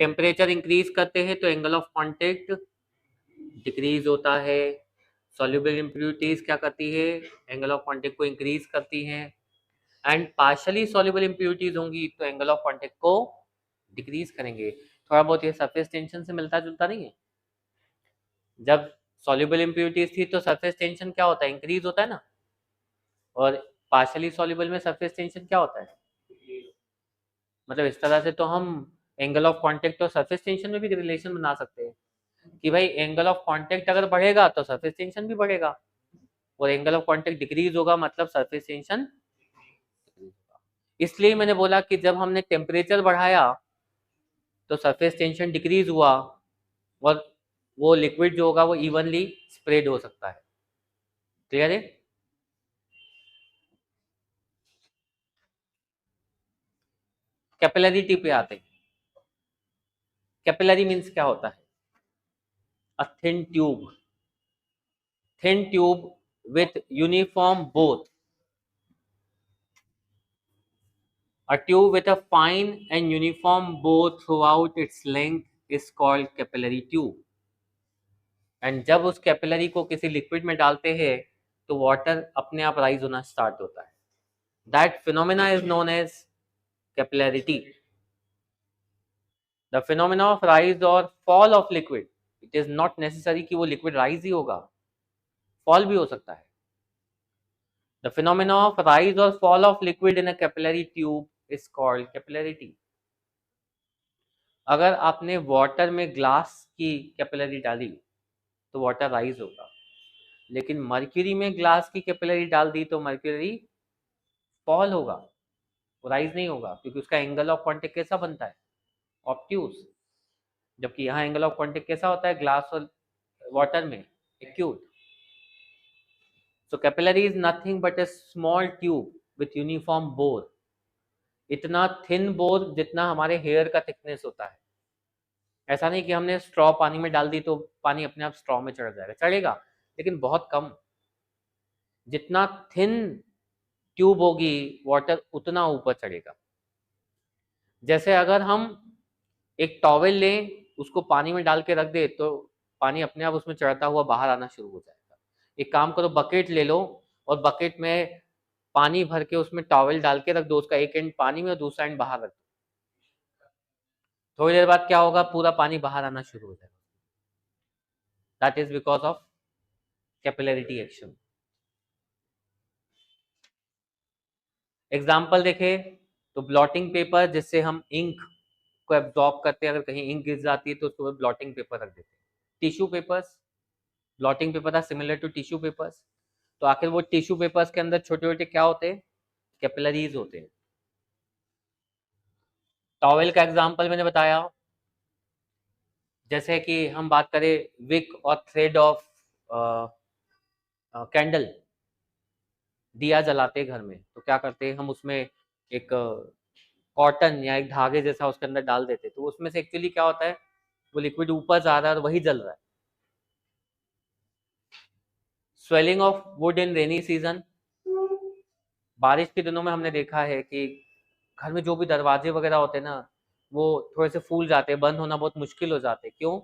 टेम्परेचर इंक्रीज करते हैं तो एंगल ऑफ कांटेक्ट डिक्रीज होता है। सॉल्युबल इम्प्योरिटीज क्या करती है? एंगल ऑफ कांटेक्ट को इंक्रीज करती हैं। एंड पार्शली सॉल्युबल इम्प्योरिटीज होंगी तो एंगल ऑफ कांटेक्ट को डिक्रीज करेंगे। थोड़ा बहुत ये सरफेस टेंशन से मिलता जुलता नहीं है? जब सॉल्युबल इम्प्योरिटीज थी तो सरफेस टेंशन क्या होता है, इंक्रीज होता है ना, और पार्शियली सॉल्युबल में सरफेस टेंशन क्या होता है, मतलब इस तरह से तो हम एंगल ऑफ कांटेक्ट और सरफेस टेंशन में भी रिलेशन बना सकते हैं कि भाई एंगल ऑफ कांटेक्ट अगर बढ़ेगा तो सरफेस टेंशन भी बढ़ेगा, और एंगल ऑफ कांटेक्ट डिक्रीज होगा मतलब सरफेस टेंशन। इसलिए मैंने बोला कि जब हमने टेम्परेचर बढ़ाया तो सरफेस टेंशन डिक्रीज हुआ, और वो लिक्विड जो होगा वो इवनली स्प्रेड हो सकता है। क्लियर है? कैपिलरिटी पे आते हैं। कैपिलरी मीन्स क्या होता है, a thin tube with uniform both, a tube with a fine and uniform bore throughout its length is called capillary tube, and जब उस कैपिलरी को किसी लिक्विड में डालते हैं तो वाटर अपने आप राइज होना स्टार्ट होता है। That phenomena is known as capillarity. The phenomena of rise और fall of liquid, it is not necessary कि वो लिक्विड राइज ही होगा, फॉल भी हो सकता है। द फिनोमेना ऑफ राइज और fall of liquid in a capillary tube is called capillarity. अगर आपने वाटर में ग्लास की कैपिलरी डाली तो वाटर राइज होगा, लेकिन मर्क्यूरी में ग्लास की कैपिलरी डाल दी तो मर्क्यूरी फॉल होगा, राइज नहीं होगा, क्योंकि उसका एंगल ऑफ कांटेक्ट कैसा बनता है, ऑब्ट्यूज, जबकि यहाँ एंगल ऑफ कांटेक्ट कैसा होता है ग्लास और वाटर में, acute. So capillary is nothing but A small tube with uniform bore, इतना थिन बोर जितना हमारे हेयर का थिकनेस होता है। ऐसा नहीं कि हमने स्ट्रॉ पानी में डाल दी तो पानी अपने आप स्ट्रॉ में चढ़ जाएगा, चढ़ेगा लेकिन बहुत कम। जितना थिन ट्यूब होगी वाटर उतना ऊपर चढ़ेगा। जैसे अगर हम एक टॉवेल लें, उसको पानी में डाल के रख दे तो पानी अपने आप उसमें चढ़ता हुआ बाहर आना शुरू हो जाएगा। एक काम करो, बकेट ले लो और बकेट में पानी भर के उसमें टॉवेल डाल के रख दो, उसका एक एंड पानी में और दूसरा एंड बाहर रख दो, थोड़ी देर बाद क्या होगा, पूरा पानी बाहर आना शुरू हो जाएगा। That is because of capillarity action. Example देखे तो ब्लॉटिंग पेपर, जिससे हम इंक को एब्जॉर्ब करते हैं, अगर कहीं इंक गिर जाती है तो उसके ऊपर ब्लॉटिंग पेपर रख देते हैं। Tissue papers, blotting paper are similar to tissue papers. तो आखिर वो टिश्यू पेपर्स के अंदर छोटे छोटे क्या होते हैं, कैपिलरीज होते हैं। टॉवेल का एग्जांपल मैंने बताया। जैसे कि हम बात करें विक और थ्रेड ऑफ कैंडल, दिया जलाते हैं घर में तो क्या करते हैं हम, उसमें एक कॉटन या एक धागे जैसा उसके अंदर डाल देते हैं, तो उसमें से एक्चुअली क्या होता है, वो लिक्विड ऊपर जा रहा है और वही जल रहा है। Swelling of would in rainy season, बारिश के दिनों में हमने देखा है कि घर में जो भी दरवाजे वगैरह होते हैं ना, वो थोड़े से फूल जाते हैं, बंद होना बहुत मुश्किल हो जाते हैं। क्यों?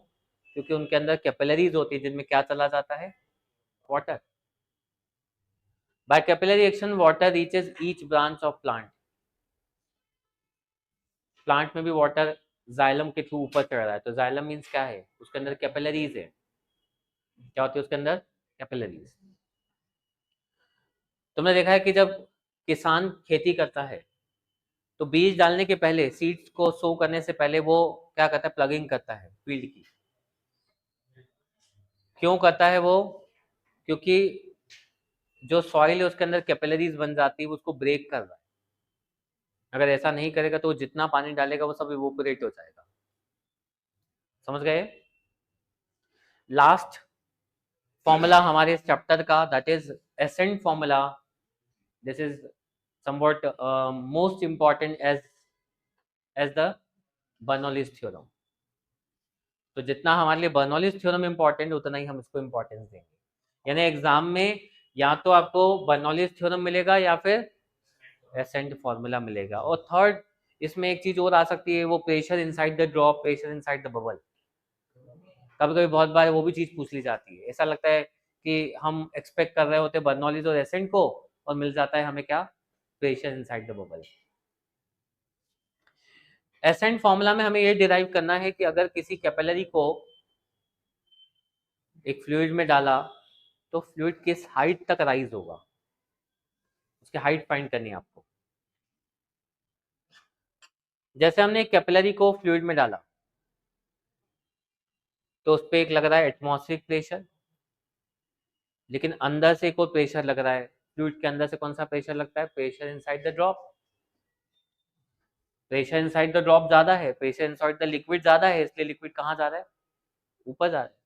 क्योंकि उनके अंदर कैपिलरीज होती है जिनमें क्या चला जाता है, water. By capillary action water reaches each branch of plant. Plant में भी वाटर जाइलम के थ्रू ऊपर चढ़ रहा है, तो जाइलम मीन्स क्या है, उसके अंदर कैपिलरीज है। क्या होती है उसके अंदर, कैपिलरीज। तुमने देखा है कि जब किसान खेती करता है तो बीज डालने के पहले, सीड्स को सो करने से पहले वो क्या करता है, प्लगिंग करता है फील्ड की। क्यों करता है वो? क्योंकि जो सॉइल है उसके अंदर कैपिलरीज बन जाती है, उसको ब्रेक कर रहा है। अगर ऐसा नहीं करेगा तो जितना पानी डालेगा वो सब इवोपरेट हो जाएगा। समझ गए? लास्ट फॉर्मूला हमारे चैप्टर का, that is ascent formula. This is somewhat most important as the Bernoulli's theorem. तो जितना हमारे लिए बर्नौलीज थ्योरम इंपॉर्टेंट, उतना ही हम इसको इंपॉर्टेंस देंगे। यानी एग्जाम में या तो आपको बर्नौलीज थ्योरम मिलेगा या फिर एसेंट फॉर्मूला मिलेगा। और थर्ड, इसमें एक चीज और आ सकती है, वो pressure inside the drop, pressure inside the bubble. कभी कभी बहुत बार वो भी चीज पूछ ली जाती है। ऐसा लगता है कि हम एक्सपेक्ट कर रहे होते बर्नौलीज और एसेंट को, और मिल जाता है हमें क्या, pressure inside the bubble. Ascent formula में हमें ये डिराइव करना है कि अगर किसी कैपिलरी को एक फ्लूइड में डाला तो फ्लूइड किस हाइट तक राइज होगा, उसकी हाइट फाइंड करनी है आपको। जैसे हमने एक कैपिलरी को फ्लूइड में डाला तो उस पर एक लग रहा है एटमॉस्फेरिक प्रेशर, लेकिन अंदर से एक और प्रेशर लग रहा है। फ्लूइड के अंदर से कौन सा प्रेशर लगता है, pressure inside the drop. Pressure inside the drop ज्यादा है, प्रेशर इनसाइड द लिक्विड ज्यादा है, इसलिए लिक्विड कहाँ जा रहा है, ऊपर जा रहा है।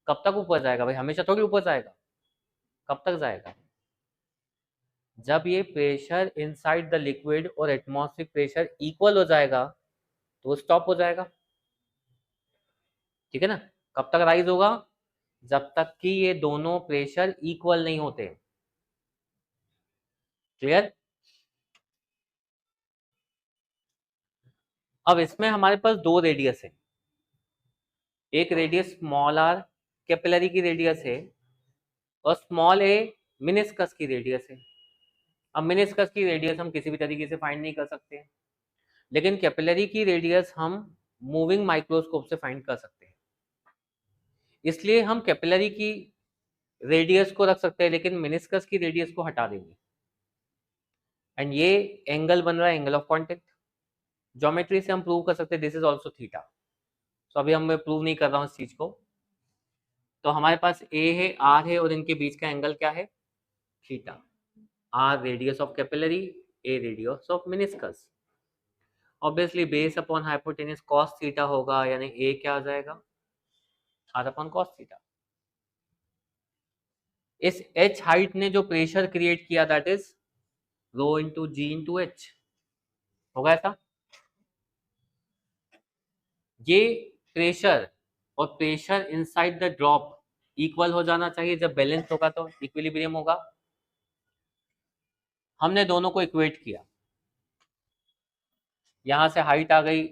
कब तक ऊपर जाएगा भाई, हमेशा थोड़ी ऊपर जाएगा, कब तक जाएगा, जब ये प्रेशर इनसाइड द लिक्विड और एटमॉस्फेरिक प्रेशर इक्वल हो जाएगा तो वो स्टॉप हो जाएगा, ठीक है ना। कब तक राइज होगा, जब तक कि ये दोनों प्रेशर इक्वल नहीं होते। क्लियर। अब इसमें हमारे पास दो रेडियस है, एक रेडियस स्मॉल आर कैपिलरी की रेडियस है और स्मॉल ए मिनिस्कस की रेडियस है। अब मिनिस्कस की रेडियस हम किसी भी तरीके से फाइंड नहीं कर सकते हैं, लेकिन कैपिलरी की रेडियस हम मूविंग माइक्रोस्कोप से फाइंड कर सकते हैं। इसलिए हम कैपिलरी की रेडियस को रख सकते हैं लेकिन मिनिस्कस की रेडियस को हटा देंगे, एंड ये एंगल बन रहा है एंगल ऑफ कांटेक्ट। ज्योमेट्री से हम प्रूव कर सकते हैं दिस इज आल्सो थीटा। तो अभी हम मैं प्रूव नहीं कर रहा हूँ इस चीज को। तो हमारे पास ए है, आर है और इनके बीच का एंगल क्या है, theta. R radius of capillary, a radius of meniscus. Obviously base upon hypotenuse cos theta होगा, यानी ए क्या आ जाएगा, आर अपॉन कॉस थीटा। इस एच हाइट ने जो प्रेशर क्रिएट किया that is rho into g into h, होगा ऐसा। ये प्रेशर और pressure inside the drop equal हो जाना चाहिए, जब बैलेंस होगा तो इक्विलिब्रियम होगा। हमने दोनों को इक्वेट किया, यहां से हाइट आ गई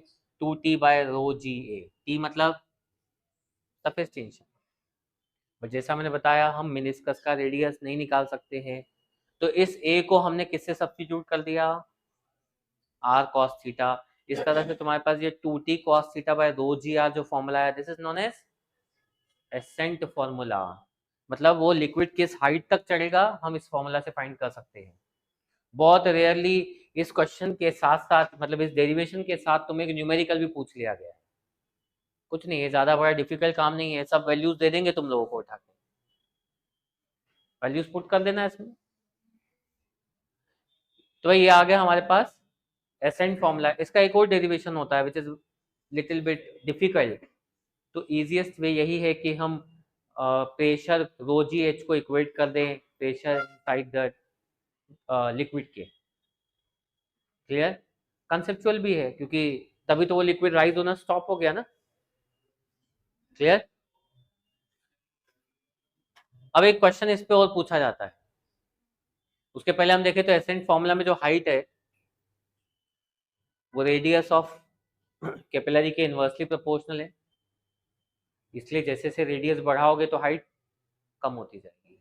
2t बाय रो जी ए, टी मतलब सरफेस टेंशन। और जैसा मैंने बताया हम मिनिस्कस का रेडियस नहीं निकाल सकते हैं, तो इस ए को हमने किससे सब्स्टिट्यूट कर दिया, आर कॉस थीटा। इस तरह से तुम्हारे पास ये 2t cos theta by rho g r जो फॉर्मूला है this is known as ascent formula. मतलब वो लिक्विड किस हाइट तक चढ़ेगा हम इस फॉर्मूला से फाइंड कर सकते हैं। बहुत रेयरली इस क्वेश्चन के साथ साथ, मतलब इस डेरिवेशन के साथ तुम्हें एक न्यूमेरिकल भी पूछ लिया गया है। कुछ नहीं है, ज्यादा बड़ा डिफिकल्ट काम नहीं है, सब वैल्यूज दे देंगे तुम लोगों को उठा के, वैल्यूज पुट कर देना इसमें। तो ये आ गया हमारे पास एसेंट फॉर्मूला। इसका एक और डेरिवेशन होता है which is little bit difficult. तो इजीएस्ट वे यही है कि हम प्रेशर रो जी एच को इक्वेट कर दें प्रेशर इनसाइड द लिक्विड के। क्लियर। कंसेप्चुअल भी है क्योंकि तभी तो वो लिक्विड राइज होना स्टॉप हो गया ना। क्लियर। अब एक क्वेश्चन इस पे और पूछा जाता है, उसके पहले हम देखें तो एसेंट फॉर्मूला में जो हाइट है वो रेडियस ऑफ कैपिलरी के इनवर्सली प्रोपोर्शनल है, इसलिए जैसे जैसे रेडियस बढ़ाओगे तो हाइट कम होती जाएगी।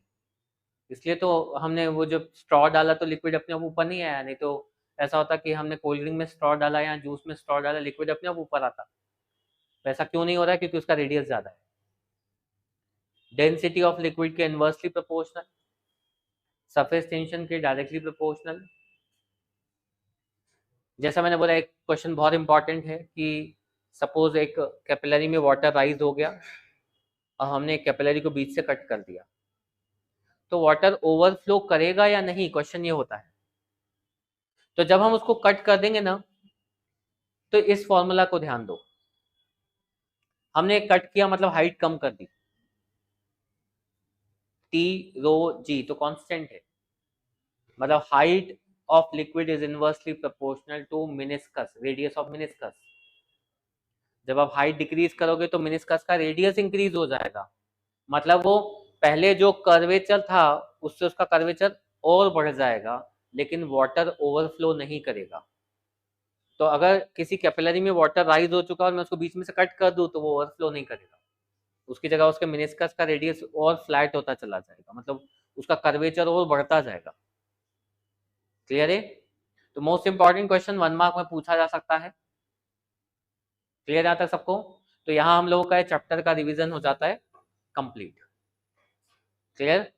इसलिए तो हमने वो जब स्ट्रॉ डाला तो लिक्विड अपने आप ऊपर नहीं आया, नहीं तो ऐसा होता कि हमने कोल्ड ड्रिंक में स्ट्रॉ डाला या जूस में स्ट्रॉ डाला लिक्विड अपने आप ऊपर आता। तो ऐसा क्यों नहीं हो रहा है, क्योंकि उसका रेडियस ज्यादा है। डेंसिटी ऑफ लिक्विड के इनवर्सली प्रोपोर्शनल, सरफेस टेंशन के डायरेक्टली प्रोपोर्शनल। जैसा मैंने बोला एक क्वेश्चन बहुत इंपॉर्टेंट है कि सपोज एक कैपिलरी में वाटर राइज हो गया और हमने एक कैपिलरी को बीच से कट कर दिया, तो वाटर ओवरफ्लो करेगा या नहीं, क्वेश्चन ये होता है। तो जब हम उसको कट कर देंगे ना, तो इस फॉर्मूला को ध्यान दो, हमने कट किया मतलब हाइट कम कर दी, टी रो जी तो कांस्टेंट है, मतलब height of liquid is inversely proportional to meniscus radius of meniscus. जब आप हाइट डिक्रीज करोगे तो मिनिस्कस का रेडियस इंक्रीज हो जाएगा, मतलब वो पहले जो कर्वेचर था उससे उसका कर्वेचर और बढ़ जाएगा, लेकिन वाटर ओवरफ्लो नहीं करेगा। तो अगर किसी कैपिलरी में वाटर राइज हो चुका और मैं उसको बीच में से कट कर दूं तो वो ओवरफ्लो नहीं करेगा, उसकी जगह उसके मिनिस्कस का रेडियस और फ्लैट होता चला जाएगा, मतलब उसका कर्वेचर और बढ़ता जाएगा। क्लियर है। तो मोस्ट इंपॉर्टेंट क्वेश्चन 1 मार्क में पूछा जा सकता है। क्लियर आता है सबको। तो यहाँ हम लोगों का चैप्टर का रिवीजन हो जाता है। कंप्लीट। क्लियर?